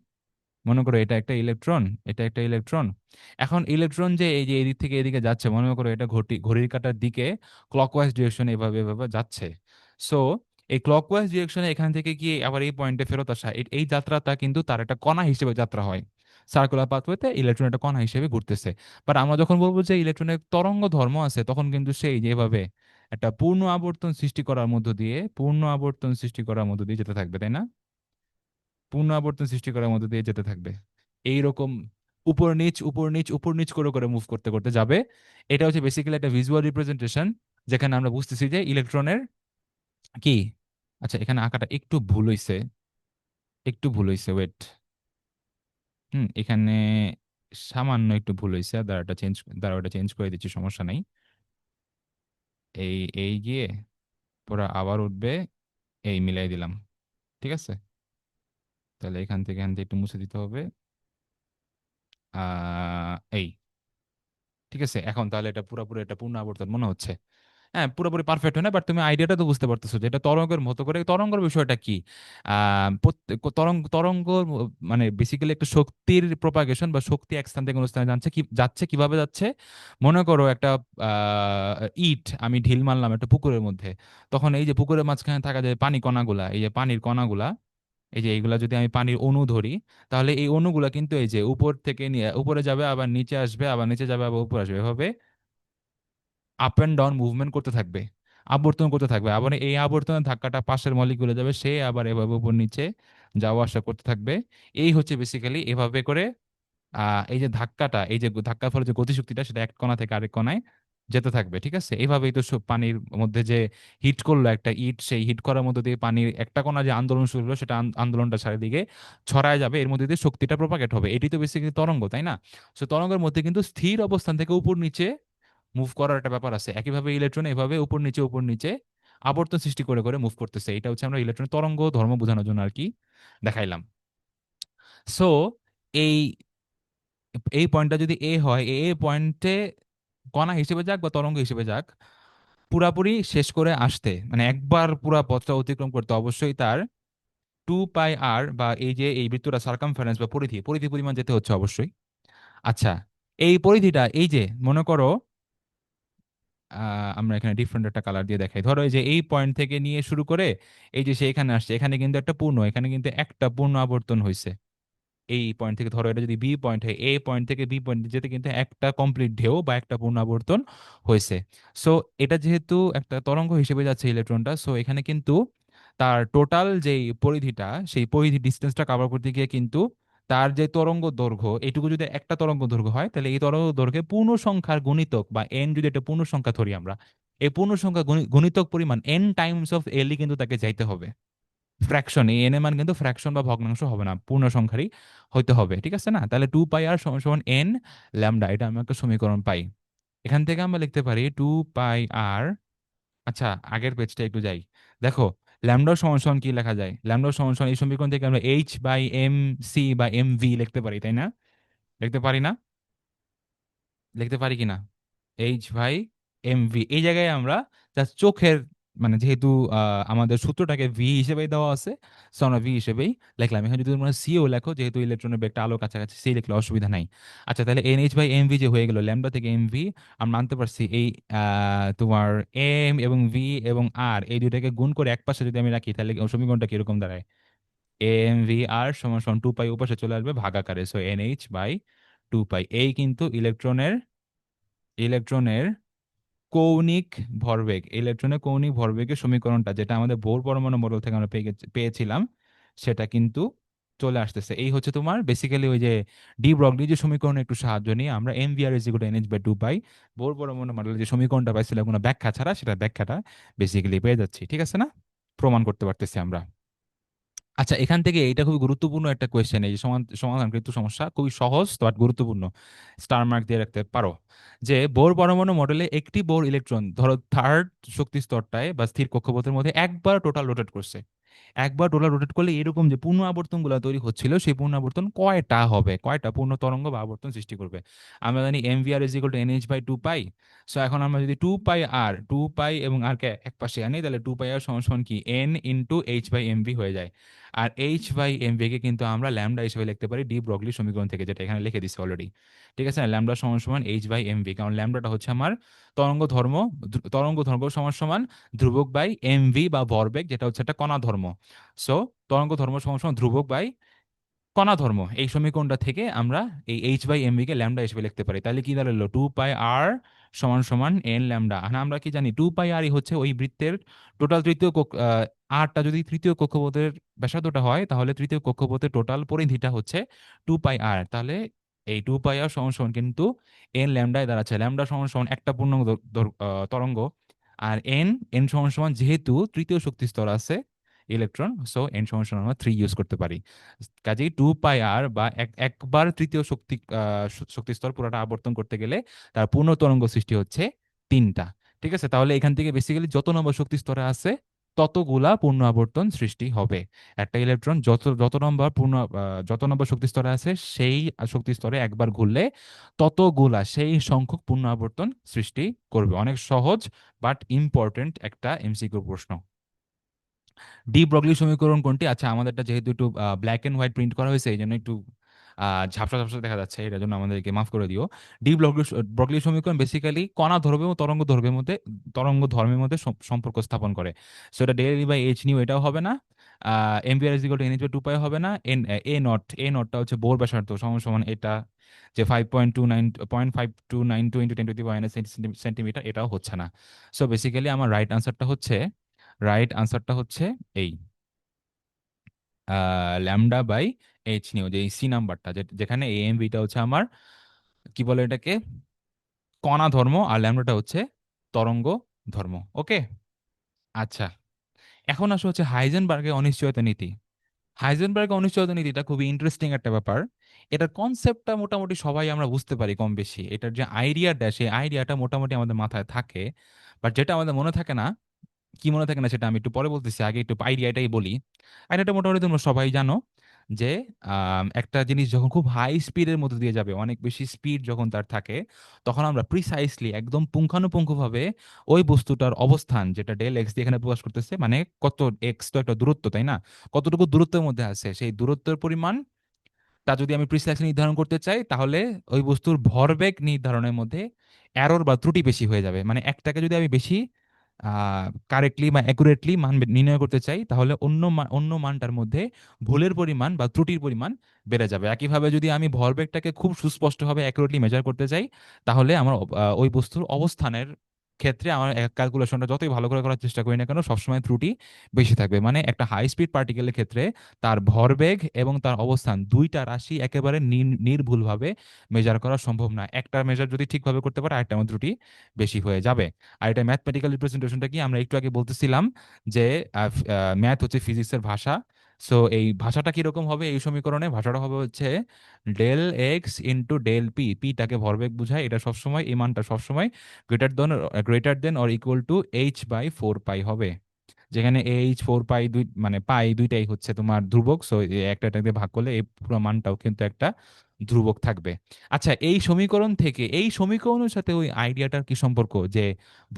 মনে করো এটা একটা ইলেকট্রন, এটা একটা ইলেকট্রন। এখন ইলেকট্রন যে এই যে এদিক থেকে এদিকে যাচ্ছে, মনে করো এটা ঘড়ির কাঁটার দিকে ক্লকওয়াইজ ডিরেকশনে এভাবে এভাবে যাচ্ছে। সো এই ক্লকওয়াইজ ডিরেকশনে এখান থেকে গিয়ে আবার এই পয়েন্টে ফেরত আসা, এই যাত্রাটা কিন্তু তার একটা কণা হিসেবে যাত্রা হয়। সার্কুলার পাথওয়েতে ইলেকট্রন একটা কণা হিসেবে ঘুরতেছে। বাট আমরা যখন বলবো যে ইলেকট্রনের তরঙ্গ ধর্ম আছে, তখন কিন্তু সেই যেভাবে একটা পূর্ণ আবর্তন সৃষ্টি করার মধ্য দিয়ে, পূর্ণ আবর্তন সৃষ্টি করার মধ্য দিয়ে যেতে থাকবে, তাই না? পূর্ণ আবর্তন সৃষ্টি করার মধ্য দিয়ে যেতে থাকবে এইরকম, উপর নিচ উপর নিচ উপর নিচ করে মুভ করতে করতে যাবে। এটা হচ্ছে বেসিক্যালি একটা ভিজুয়াল রিপ্রেজেন্টেশন, যেখানে আমরা বুঝতেছি যে ইলেকট্রনের কি। আচ্ছা, এখানে আঁকাটা একটু ভুল হইছে, একটু ভুল হইছে, ওয়েট। এখানে সামান্য একটু ভুল হয়েছে, দ্বারা ওটা চেঞ্জ করে দিচ্ছি, সমস্যা নাই। এই এই গিয়ে পুরো আবার উঠবে, এই মিলাই দিলাম, ঠিক আছে। তাহলে এখান থেকে একটু মুছে দিতে হবে। এই, ঠিক আছে, এখন তাহলে এটা পুরোপুরি একটা পূর্ণ আবর্তন মনে হচ্ছে। হ্যাঁ, পুরোপুরি পারফেক্ট হয় না, বাট তুমি আইডিয়াটা তো বুঝতে পারতেছো যে এটা তরঙ্গের মতো করে। তরঙ্গের বিষয়টা কি? তরঙ্গ তরঙ্গ মানে বেসিক্যালি একটা শক্তির প্রপাগেশন, বা শক্তি এক স্থান থেকে অন্য স্থানে যাচ্ছে, যাচ্ছে কিভাবে যাচ্ছে। মনে করো একটা ইট আমি ঢিল মারলাম একটা পুকুরের মধ্যে, তখন এই যে পুকুরের মাঝখানে থাকা যে পানি কণাগুলা, এই যে পানির কণাগুলা, এই যে এইগুলা যদি আমি পানির অণু ধরি, তাহলে এই অণুগুলা কিন্তু এই যে উপর থেকে নিয়ে উপরে যাবে, আবার নিচে আসবে, আবার নিচে যাবে, আবার উপরে আসবে, এভাবে আপ অ্যান্ড ডাউন মুভমেন্ট করতে থাকবে, আবর্তন করতে থাকবে। আবার এই আবর্তনের ধাক্কাটা পাশের মলিকুলে যাবে, সে আবার এভাবে উপর নিচে যাওয়া আসা করতে থাকবে। এই হচ্ছে বেসিক্যালি এভাবে করে এই যে ধাক্কাটা, এই যে ধাক্কার ফলে যে গতিশক্তিটা, সেটা এক কণা থেকে আরেক কণায় যেতে থাকবে, ঠিক আছে। এইভাবেই তো সব পানির মধ্যে যে হিট করলো একটা ইট, সেই হিট করার মধ্যে দিয়ে পানির একটা কণা যে আন্দোলন শুরু হলো, সেটা আন্দোলনটা চারিদিকে ছড়ায় যাবে, এর মধ্যে দিয়ে শক্তিটা প্রপাগেট হবে। এটি তো বেসিক্যালি তরঙ্গ, তাই না? সো তরঙ্গের মধ্যে কিন্তু স্থির অবস্থান থেকে উপর নিচে মুভ করার একটা ব্যাপার আছে। একইভাবে ইলেকট্রন এভাবে উপর নিচে আবর্তন সৃষ্টি করে করে মুভ করতেছে। এটা হচ্ছে আমরা ইলেকট্রনের তরঙ্গ ধর্ম বোঝানোর জন্য আর কি দেখাইলাম। সো এই এই পয়েন্টটা যদি এ হয়, এ পয়েন্টে কণা হিসেবে যাক বা তরঙ্গ হিসেবে যাক, পুরাপুরি শেষ করে আসতে মানে একবার পুরা পথটা অতিক্রম করতে অবশ্যই তার 2 পাই আর, বা এই যে এই বৃত্তটা সার্কামফারেন্স বা পরিধি, পরিমাণ যেতে হচ্ছে অবশ্যই। আচ্ছা, এই পরিধিটা, এই যে মনে করো আমরা এখানে ডিফারেন্ট একটা কালার দিয়ে দেখাই। ধরো এই যে এই পয়েন্ট থেকে নিয়ে শুরু করে এই যে সে এখানে আসছে, এখানে কিন্তু একটা পূর্ণ, এখানে কিন্তু একটা পূর্ণ আবর্তন হয়েছে। এই পয়েন্ট থেকে ধরো এটা যদি বি পয়েন্ট হয়, এ পয়েন্ট থেকে বি পয়েন্ট যেতে কিন্তু একটা কমপ্লিট ঢেউ বা একটা পূর্ণাবর্তন হয়েছে। সো এটা যেহেতু একটা তরঙ্গ হিসেবে যাচ্ছে ইলেকট্রনটা, সো এখানে কিন্তু তার টোটাল যেই পরিধিটা, সেই পরিধি ডিস্টেন্সটা কভার করতে গিয়ে কিন্তু তার যে তরঙ্গ দৈর্ঘ্য, এইটুকু যদি একটা তরঙ্গ দৈর্ঘ্য হয়, তাহলে এই তরঙ্গ দৈর্ঘ্যে পূর্ণ সংখ্যার গুণিতক বা এন, যদি একটা পূর্ণ সংখ্যা ধরি আমরা, এই পূর্ণ সংখ্যা গুণিতক পরিমাণ এন টাইমস অফ এলই কিন্তু তাকে যাইতে হবে। ফ্র্যাকশন, এই এন এর মান কিন্তু ফ্র্যাকশন বা ভগ্নাংশ হবে না, পূর্ণ সংখ্যারই হইতে হবে, ঠিক আছে না? তাহলে 2 পাই আর সমান সমান এন ল্যামডা, এটা আমি একটা সমীকরণ পাই। এখান থেকে আমরা লিখতে পারি 2 পাই আর। আচ্ছা, আগের পেজটা একটু যাই, দেখো ল্যামডা সমান সমান কি লেখা যায়। ল্যামডা সমান সমান এই সমীকরণ থেকে আমরা H/mc বা mv লিখতে পারি, তাই না? লিখতে পারি না? লিখতে পারি কিনা? H/mv, এই জায়গায় আমরা জাস্ট চোখের মানে যেহেতু আমাদের সূত্রটাকে ভি হিসেবে দেওয়া আছে, সো আমরা ভি হিসেবেই লিখলাম। এখানে যদি তোমরা সিও লেখো, যেহেতু ইলেকট্রনের বেগটা আলো কাছাকাছি, সি লিখলে অসুবিধা নাই। আচ্ছা, তাহলে NH/mv যে হয়ে গেল, ল্যামডা থেকে এমভি আমরা আনতে পারছি। এই তোমার এম এবং ভি এবং আর, এই দুইটাকে গুণ করে এক পাশে যদি আমি রাখি, তাহলে সমীকরণটা কিরকম দাঁড়ায়? AmVr সমান সমান 2 পাই উপাশে চলে আসবে ভাগাকারে, সো NH/2 পাই। এই কিন্তু ইলেকট্রনের কৌণিক ভরবেগ, ইলেকট্রনের কৌণিক ভরবেগের সমীকরণটা, যেটা আমাদের বোর পরমাণু মডেল থেকে আমরা পেয়েছিলাম, সেটা কিন্তু চলে আসতেছে। এই হচ্ছে তোমার বেসিক্যালি ওই যে ডি ব্রগলি যে সমীকরণে একটু সাহায্য নিয়ে আমরা MVr is equal to NH/2 pi Bohr পরমাণু মডেলের যে সমীকরণটা পাইছিলাম কোনো ব্যাখ্যা ছাড়া, সেটা ব্যাখ্যাটা বেসিক্যালি পেয়ে যাচ্ছি, ঠিক আছে না? প্রমাণ করতে পারতেছি আমরা। আচ্ছা, এখান থেকে এটা খুবই গুরুত্বপূর্ণ একটা কোয়েশ্চেন, এই সমাধানকৃত সমস্যা খুবই সহজ বাট গুরুত্বপূর্ণ, স্টার মার্ক দিয়ে রাখতে পারো। যে বোর পরমাণু মডেলে একটি বোর ইলেকট্রন ধরো থার্ড শক্তি স্তরটায় বা স্থির কক্ষপথের মধ্যে একবার টোটাল রোটেট করছে। একবার ডলার রোটেট করলে এরকম যে পূর্ণ আবর্তন গুলো তৈরি হচ্ছিল, সেই পূর্ণ আবর্তন কয়টা হবে, কয়টা পূর্ণ তরঙ্গ বা আবর্তন সৃষ্টি করবে? আমরা জানি MVr is equal to NH/2 pi. So এখন আমরা যদি 2 পাই এবং আর কে এক পাশে আনি, তাহলে 2 পাই আর সমান সমান কি N ইন্টু H/mv হয়ে যায়। আর H/mv কে কিন্তু আমরা ল্যামডা হিসেবে লিখতে পারি ডি ব্রগলি সমীকরণ থেকে, যেটা এখানে লিখে দিচ্ছি অলরেডি, ঠিক আছে। ল্যামডা সমান সমান H/mv, কারণ ল্যামডাটা হচ্ছে আমার তরঙ্গ ধর্ম, তরঙ্গ ধর্ম সমান সমান ধ্রুবক বাই এমভি বা ভরবেগ, যেটা হচ্ছে একটা কণা ধর্ম। সো তরঙ্গ ধর্ম সমান সমান ধ্রুবক বাই কণা ধর্ম এই সমীকরণটা থেকে আমরা এই এইচ বাই এম ভি কে ল্যামডা হিসেবে লিখতে পারি। তাহলে কি দাঁড়ালো, 2 পাই আর সমান সমান এন ল্যামডা। আর আমরা কি জানি 2 পাই আর হচ্ছে ওই বৃত্তের টোটাল তৃতীয় আরটা যদি তৃতীয় কক্ষপথের ব্যাসার্ধটা হয়, তাহলে তৃতীয় কক্ষপথের টোটাল পরিধিটা হচ্ছে 2 পাই আর। তাহলে এই 2 পাই আর সমান সমান কিন্তু এন ল্যামডায় দাঁড়াচ্ছে। ল্যামডা সমান সমান একটা পূর্ণাঙ্গ তরঙ্গ। আর এন এন সমান সমান যেহেতু তৃতীয় শক্তি স্তর আছে ইলেকট্রন, সো এন সমান সমান আমরা 3 ইউজ করতে পারি। কাজেই 2 পাই আর বা একবার তৃতীয় শক্তি স্তর পুরোটা আবর্তন করতে গেলে তার পূর্ণ তরঙ্গ সৃষ্টি হচ্ছে 3টা। ঠিক আছে, তাহলে এখান থেকে বেসিক্যালি যত নম্বর শক্তি স্তরে আছে ততগুলা পূর্ণ আবর্তন সৃষ্টি হবে। একটা ইলেকট্রন যত নম্বর শক্তি স্তরে আছে সেই শক্তি স্তরে একবার ঘুরলে ততগুলা সেই সংখ্যক পূর্ণ আবর্তন সৃষ্টি করবে। অনেক সহজ বাট ইম্পর্টেন্ট একটা এমসিকিউ প্রশ্ন। ডি ব্রগলি সমীকরণ কোনটি? আচ্ছা, আমাদেরটা যেহেতু একটু ব্ল্যাক এন্ড হোয়াইট প্রিন্ট করা হয়েছে এই জন্য একটু ঝাপসা ঝাপসা দেখা যাচ্ছে, এটার জন্য আমাদেরকে মাফ করে দিও। ডি ব্রগলি ব্রগলি সমীকরণ বেসিক্যালি কণা ধর্ম এবং তরঙ্গ ধর্মের মধ্যে সম্পর্ক স্থাপন করে। সো এটা ডেল বাই এইচ নিউ এটাও হবে না, MVR is equal to NH by 2 pi হবে না, এ নটটা হচ্ছে বোর ব্যাসার্ধ সমান সমান এটা যে 5.292 সেন্টিমিটার, এটাও হচ্ছে না। সো বেসিক্যালি আমার রাইট আনসারটা হচ্ছে এই ল্যামডা বাই এইচ নিউ, যে সি নাম্বারটা, যেখানে এ এম বিটা হচ্ছে আমার কি বলে এটাকে কণা ধর্ম, আর ল্যামডাটা হচ্ছে তরঙ্গ ধর্ম। ওকে, আচ্ছা, এখন আসো হচ্ছে হাইজেনবার্গের অনিশ্চয়তা নীতি। হাইজেনবার্গের অনিশ্চয়তা নীতিটা খুবই ইন্টারেস্টিং একটা ব্যাপার। এটার কনসেপ্টটা মোটামুটি সবাই আমরা বুঝতে পারি কম বেশি, এটার যে আইডিয়াটা সেই আইডিয়াটা মোটামুটি আমাদের মাথায় থাকে। বাট যেটা আমাদের মনে থাকে না, কি মনে থাকে না সেটা আমি একটু পরে বলতেছি, আগে একটু আইডিয়াটাই বলি। আইডিয়াটা মোটামুটি তোমরা সবাই জানো যে একটা জিনিস যখন খুব হাই স্পিডের মধ্যে দিয়ে যাবে, অনেক বেশি স্পিড যখন তার থাকে, তখন আমরা প্রিসাইসলি একদম পুঙ্খানুপুঙ্খভাবে ওই বস্তুটার অবস্থান, যেটা ডেল এক্স দিয়ে এখানে প্রকাশ করতেছে, মানে কত এক্স তো একটা দূরত্ব তাই না, কতটুকু দূরত্বের মধ্যে আছে সেই দূরত্বের পরিমাণ তা যদি আমি প্রিসাইসলি নির্ধারণ করতে চাই, তাহলে ওই বস্তুর ভরবেগ নির্ধারণের মধ্যে এরর বা ত্রুটি বেশি হয়ে যাবে। মানে একটাকে যদি আমি বেশি কারেক্টলি বা অ্যাকুরেটলি মান নির্ণয় করতে চাই, তাহলে অন্য মানটার মধ্যে ভুলের পরিমাণ বা ত্রুটির পরিমাণ বেড়ে যাবে। একইভাবে যদি আমি ভরবেগটাকে খুব সুস্পষ্টভাবে অ্যাকুরেটলি মেজার করতে চাই, তাহলে আমার ওই বস্তুর অবস্থানের ক্ষেত্রে আমার ক্যালকুলেশনটা যতই ভালো করে করার চেষ্টা করি না কেন, সবসময় ত্রুটি বেশি থাকবে। মানে একটা হাই স্পিড পার্টিকেলের ক্ষেত্রে তার ভরবেগ এবং তার অবস্থান দুইটা রাশি একেবারে নির্ভুলভাবে মেজার করা সম্ভব না। একটা মেজার যদি ঠিকভাবে করতে পারে, আরেকটা আমার ত্রুটি বেশি হয়ে যাবে। আর এটা ম্যাথমেটিক্যাল রিপ্রেজেন্টেশনটা কি, আমরা একটু আগে বলতেছিলাম যে ম্যাথ হচ্ছে ফিজিক্সের ভাষা। সো এই ভাষাটা কিরকম হবে, এই সমীকরণে ভাষাটা হবে হচ্ছে del x into del p. পিটাকে ভরবেগ বোঝায়, এটা সবসময় এই মানটা সবসময় greater than or equal to h by 4 pi হবে, যেখানে এইচ 4 পাই মানে পাই দুইটাই হচ্ছে তোমার ধ্রুবক। সো একটা দিয়ে ভাগ করলে এই পুরো মানটাও কিন্তু একটা ধ্রুবক থাকবে। আচ্ছা, এই সমীকরণের সাথে ওই আইডিয়াটার কি সম্পর্ক যে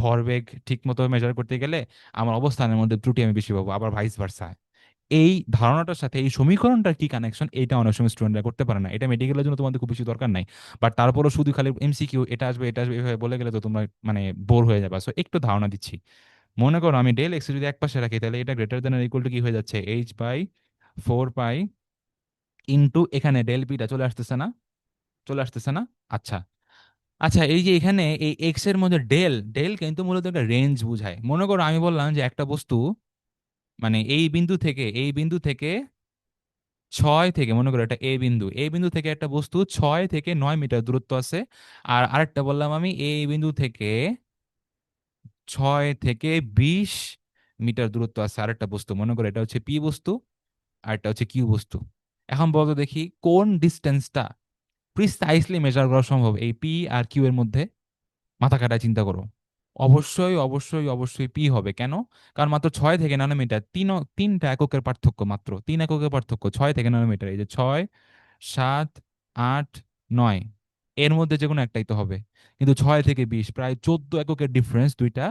ভরবেগ ঠিক মতো মেজার করতে গেলে আমার অবস্থানের মধ্যে ত্রুটি আমি বেশি পাবো, আবার ভাইস ভার্সা, এই ধারণাটার সাথে এই সমীকরণটার কি কানেকশন, এটা অনেক সময় স্টুডেন্টরা করতে পারে না। এটা মেডিকেলের জন্য তোমাদের খুব বেশি দরকার নাই, বাট তারপরও শুধু খালি এমসিকিউ এটা আসবে এভাবে বলে গেলে তো তোমরা মানে বোর হয়ে যাবে। সো একটু ধারণা দিচ্ছি। মনে করো আমি ডেল এক্স যদি এক পাশে রাখি, তাহলে এটা গ্রেটার দেন ইকুয়াল টু কি হয়ে যাচ্ছে, এইচ বাই 4 পাই ইন্টু এখানে ডেল পিটা চলে আসতেছে না। আচ্ছা, আচ্ছা, এই যে এখানে এই এক্স এর মধ্যে ডেল ডেল কিন্তু মূলত একটা রেঞ্জ বুঝায়। মনে করো আমি বললাম যে একটা বস্তু, মানে এই বিন্দু থেকে 6 থেকে, মনে করো এটা এ বিন্দু থেকে একটা বস্তু 6 থেকে 9 মিটার দূরত্ব আছে। আর আরেকটা বললাম আমি এই বিন্দু থেকে 6 থেকে 20 মিটার দূরত্ব আছে আরেকটা বস্তু, মনে করো এটা হচ্ছে পি বস্তু আর এটা হচ্ছে কিউ বস্তু। এখন বলতো দেখি কোন ডিস্টেন্সটা প্রিসাইসলি মেজার করা সম্ভব এই পি আর কিউ এর মধ্যে। মাথা খাটায় চিন্তা করো। অবশ্যই অবশ্যই অবশ্যই পি হবে। কেন? কারণ মাত্র 6 থেকে 9 মিটার, তিনটা এককের পার্থক্য, মাত্র 3 এককের পার্থক্য, 6 থেকে 9 মিটার। এই যে 6, 7, 8, 9, এর মধ্যে যে কোনো একটাই তো হবে। কিন্তু 6 থেকে 20, প্রায় 14 এককের ডিফারেন্স দুইটা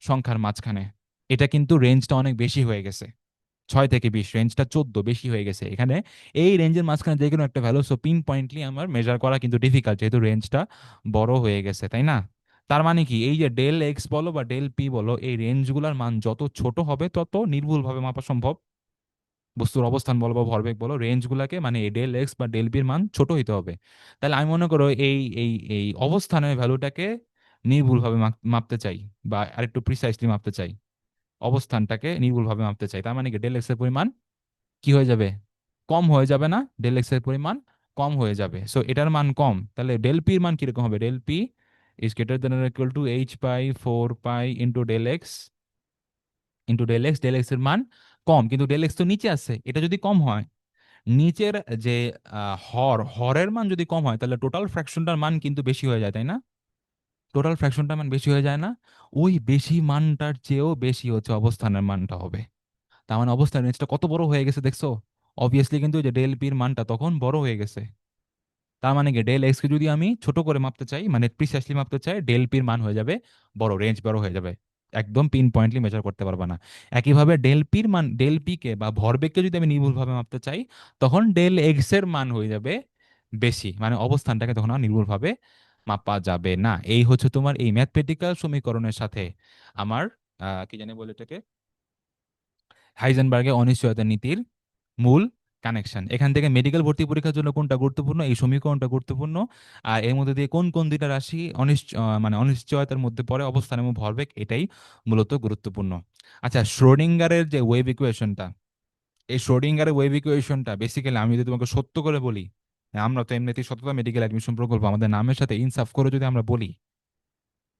সংখ্যার মাঝখানে। এটা কিন্তু রেঞ্জটা অনেক বেশি হয়ে গেছে। 6 থেকে 20 রেঞ্জটা 14 বেশি হয়ে গেছে এখানে। এই রেঞ্জের মাঝখানে যে কোনো একটা ভ্যালু, সো পিন পয়েন্টলি আমার মেজার করা কিন্তু ডিফিকাল্ট, যেহেতু রেঞ্জটা বড় হয়ে গেছে, তাই না? তার মানে কি, এই যে ডেল এক্স বলো বা ডেল পি বলো, এই রেঞ্জগুলোর মান যত ছোট হবে তত নির্ভুলভাবে মাপা সম্ভব। বস্তুর অবস্থান বলো বা ভরবেগ বলো, রেঞ্জগুলোকে মানে ডেল এক্স বা ডেল বির মান ছোট হইতে হবে। তাহলে আমি মনে করো এই এই এই অবস্থানের ভ্যালুটাকে নির্ভুলভাবে মাপতে চাই, বা আরেকটু প্রিসাইসলি মাপতে চাই, অবস্থানটাকে নির্ভুলভাবে মাপতে চাই। তার মানে কি ডেল এক্স এর পরিমাণ কি হয়ে যাবে, কম হয়ে যাবে না? ডেল এক্স এর পরিমাণ কম হয়ে যাবে, সো এটার মান কম, তাহলে ডেল পির মান কিরকম হবে? Del P is greater than or equal to H pi 4 pi into del x, into del X. Del X এর মান কম, কিন্তু ডেল এক্স তো নিচে আছে, এটা যদি কম হয়, নিচের যে হরের মান যদি কম হয়, তাহলে টোটাল ফ্র্যাকশনটার মান কিন্তু বেশি হয়ে যায়, তাই না? টোটাল ফ্র্যাকশনটার মান বেশি হয়ে যায় না? ওই বেশি মানটার চেয়েও বেশি হচ্ছে অবস্থানের মানটা হবে। তার মানে অবস্থান রেঞ্জটা কত বড় হয়ে গেছে দেখছো? অবভিয়াসলি কিন্তু ওই যে ডেল পির মানটা তখন বড় হয়ে গেছে। তার মানে কি ডেল এক্স কে যদি আমি ছোট করে মাপতে চাই, মানে প্রিসাইসলি মাপতে চাই, ডেল পির মান হয়ে যাবে বড়, রেঞ্জ বড় হয়ে যাবে, একদম পিন পয়েন্টলি মেজার করতে পারবা না। একইভাবে ডেল পির মান, ডেল পি কে বা ভরবেগকে যদি আমি নির্ভুলভাবে মাপতে চাই, তখন ডেল এক্স এর মান হয়ে যাবে বেশি, মানে অবস্থানটাকে তখন আর নির্ভুলভাবে মাপা যাবে না। এই হচ্ছে তোমার এই ম্যাথমেটিক্যাল সমীকরণের সাথে আমার কি জানি বলে এটাকে, হাইজেনবার্গের অনিশ্চয়তা নীতির মূল কানেকশন। এখান থেকে মেডিকেল ভর্তি পরীক্ষার জন্য কোনটা গুরুত্বপূর্ণ, এই সমীকরণটা গুরুত্বপূর্ণ। আর এর মধ্যে দিয়ে কোন কোন দুইটা রাশি মানে অনিশ্চয়তার মধ্যে পড়ে, অবস্থান এবং ভরবেগ, এটাই মূলত গুরুত্বপূর্ণ। আচ্ছা, শ্রোডিঙ্গারের যে ওয়েভ ইকুয়েশনটা, এই শ্রোডিঙ্গারের ওয়েভ ইকুয়েশনটা বেসিক্যালি আমি যদি তোমাকে সত্য করে বলি, আমরা তো এমনিতেই সততা মেডিকেল অ্যাডমিশন প্রকল্প, আমাদের নামের সাথে ইনসাফ করে যদি আমরা বলি,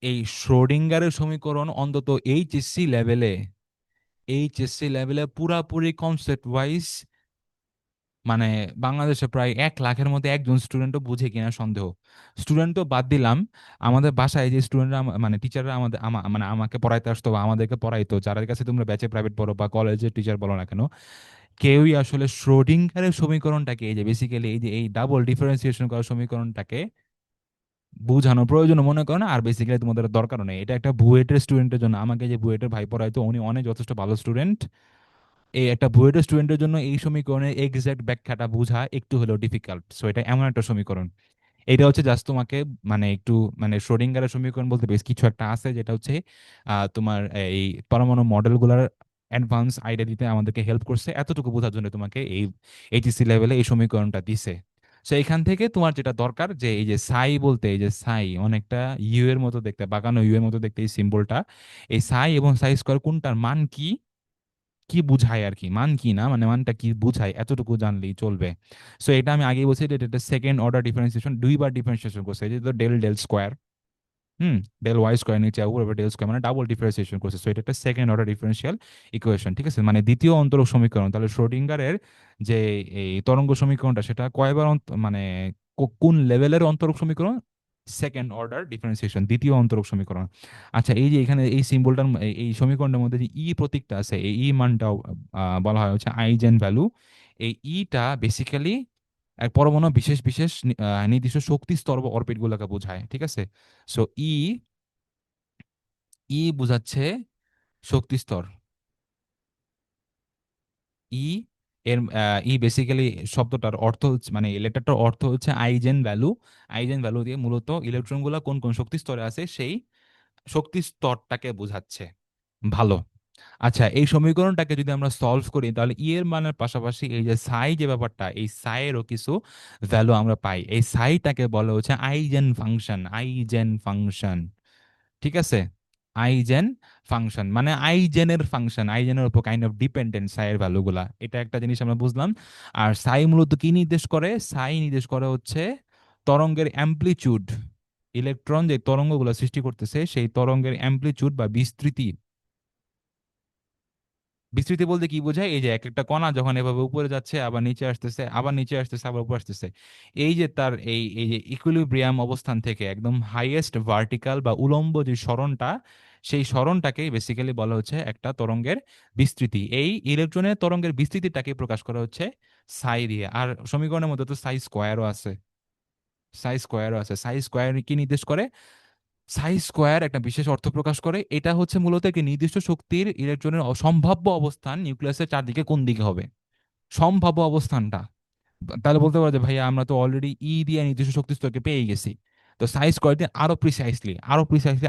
এই শ্রোডিঙ্গারের সমীকরণ অন্তত এইচএসসি লেভেলে পুরাপুরি কনসেপ্ট ওয়াইজ, মানে বাংলাদেশে প্রায় 1 লাখের মধ্যে একজন স্টুডেন্টও বুঝে কিনা সন্দেহ। স্টুডেন্ট তো বাদ দিলাম, আমাদের বাসায় যে স্টুডেন্টরা মানে টিচাররা আমাদের মানে আমাকে পড়াইতে আসতো বা আমাদেরকে পড়াইতো, যার কাছে তোমরা ব্যাচে প্রাইভেট পড়ো বা কলেজের টিচার বলো না কেন, কেউই আসলে শ্রোডিঙ্গারের সমীকরণটাকে, এই যে বেসিক্যালি এই যে এই ডাবল ডিফারেন্সিয়েশন করার সমীকরণটাকে বোঝানোর প্রয়োজন মনে করো না, আর বেসিক্যালি তোমাদের দরকারও নেই। এটা একটা বুয়েটের স্টুডেন্টের জন্য, আমাকে যে বুয়েটের ভাই পড়াইতো উনি অনেক যথেষ্ট ভালো স্টুডেন্ট, এই একটা বুয়েটের স্টুডেন্টের জন্য এই সমীকরণের এক্সাক্ট ব্যাখ্যাটা বোঝা একটু হলেও ডিফিকাল্ট। সো এটা এমন একটা সমীকরণ, এটা হচ্ছে জাস্ট তোমাকে মানে একটু, মানে শ্রোডিঙ্গারের সমীকরণ বলতে বেশ কিছু একটা আছে, যেটা হচ্ছে তোমার এই পরমাণু মডেলগুলোর অ্যাডভান্স আইডিয়া দিতে আমাদেরকে হেল্প করছে, এতটুকু বোঝার জন্য তোমাকে এই এইচএসসি লেভেলে এই সমীকরণটা দিছে। সো এখান থেকে তোমার যেটা দরকার, যে এই যে সাই বলতে, এই যে সাই অনেকটা ইউ এর মতো দেখতে, বাঁকানো ইউ এর মতো দেখতে এই সিম্বলটা, এই সাই এবং সাই স্কোয়ার কোনটার মান কি, কি বুঝায় আর কি, মান কি না, মানে মানটা কি বুঝায়, এতটুকু জানলেই চলবে। সো এটা আমি আগেই বলছি, এটা সেকেন্ড অর্ডার ডিফারেন্সিয়েশন, দুইবার ডিফারেন্সিয়েশন করছে, এই যে ডেল ডেল স্কোয়ার, হুম, ডেল ওয়াই স্কোয়ার নিচে উপরে ডেল স্কোয়ার, মানে ডাবল ডিফারেন্সিয়েশন করছে। সো এটা একটা সেকেন্ড অর্ডার ডিফারেন্সিয়াল ইকুয়েশন, ঠিক আছে, মানে দ্বিতীয় অন্তরক সমীকরণ। তাহলে শ্রোডিঙ্গারের যে এই তরঙ্গ সমীকরণটা, সেটা কয়বার মানে কোন লেভেলের অন্তরক সমীকরণ? সেকেন্ড অর্ডার ডিফারেন্সিয়েশন, দ্বিতীয় অন্তরক সমীকরণ। আচ্ছা, এই যে এখানে এই সিম্বলটার, এই সমীকরণের মধ্যে যে ই প্রতীকটা আছে, এই ই মানটাও বলা হয় হচ্ছে আইজেন ভ্যালু। এই ইটা বেসিক্যালি এক পরমাণু বিশেষ বিশেষ নির্দিষ্ট শক্তি স্তর বা অরবিট গুলোকে বোঝায়, ঠিক আছে। সো ই, ই বোঝাচ্ছে শক্তি স্তর। ই এর ই বেসিক্যালি শব্দটার অর্থ হচ্ছে, মানে লেটারটার অর্থ হচ্ছে আইজেন ভ্যালু। আইজেন ভ্যালু দিয়ে মূলত ইলেকট্রনগুলো কোন কোন শক্তি স্তরে আছে সেই শক্তি স্তরটাকে বোঝাচ্ছে। ভালো। আচ্ছা, এই সমীকরণটাকে যদি আমরা সলভ করি, তাহলে ই এর মানের পাশাপাশি এই যে সাই যে ব্যাপারটা, এই সাইয়েরও কিছু ভ্যালু আমরা পাই। এই সাইটাকে বলা হচ্ছে আইজেন ফাংশন, আইজেন ফাংশন, ঠিক আছে। আইজেন ফাংশন মানে আইজেনের ফাংশন, আইজেনের উপর কাইন্ড অফ ডিপেন্ডেন্ট সাইয়ের ভ্যালুগুলা, এটা একটা জিনিস আমরা বুঝলাম। আর সাই মূলত কি নির্দেশ করে? সাই নির্দেশ করে হচ্ছে তরঙ্গের অ্যাম্প্লিচিউড, ইলেকট্রন যে তরঙ্গগুলো সৃষ্টি করতেছে সেই তরঙ্গের অ্যাম্প্লিচিউড বা বিস্তৃতি। বিস্তৃতি বলতে কি বোঝায়? এই যে এক একটা কণা যখন এভাবে উপরে যাচ্ছে, আবার নিচে আসতেছে, আবার নিচে আসতেছে, আবার উপরে আসতেছে, এই যে তার এই এই যে ইকুইলিব্রিয়াম অবস্থান থেকে একদম হাইয়েস্ট ভার্টিক্যাল বা উলম্ব যে সরণটা, সেই সরণটাকেই বেসিক্যালি বলা হচ্ছে একটা তরঙ্গের বিস্তৃতি। এই ইলেকট্রনের তরঙ্গের বিস্তৃতিটাকে প্রকাশ করা হচ্ছে সাই দিয়ে। আর সমীকরণের মধ্যে তো সাই স্কোয়ারও আছে, সাই স্কোয়ারও আছে। সাই স্কোয়ার কি নির্দেশ করে? সাই স্কোয়ার একটা বিশেষ অর্থ প্রকাশ করে, এটা হচ্ছে মূলত একটি নির্দিষ্ট শক্তির ইলেকট্রনের সম্ভাব্য অবস্থান নিউক্লিয়াসের চারদিকে কোন দিকে হবে, সম্ভাব্য অবস্থানটা। তাহলে বলতে পারো যে ভাইয়া আমরা তো অলরেডি ই দিয়ে নির্দিষ্ট শক্তি স্তরকে পেয়ে গেছি, তো সাই স্কোয়ার দিয়ে আরো প্রিসাইসলি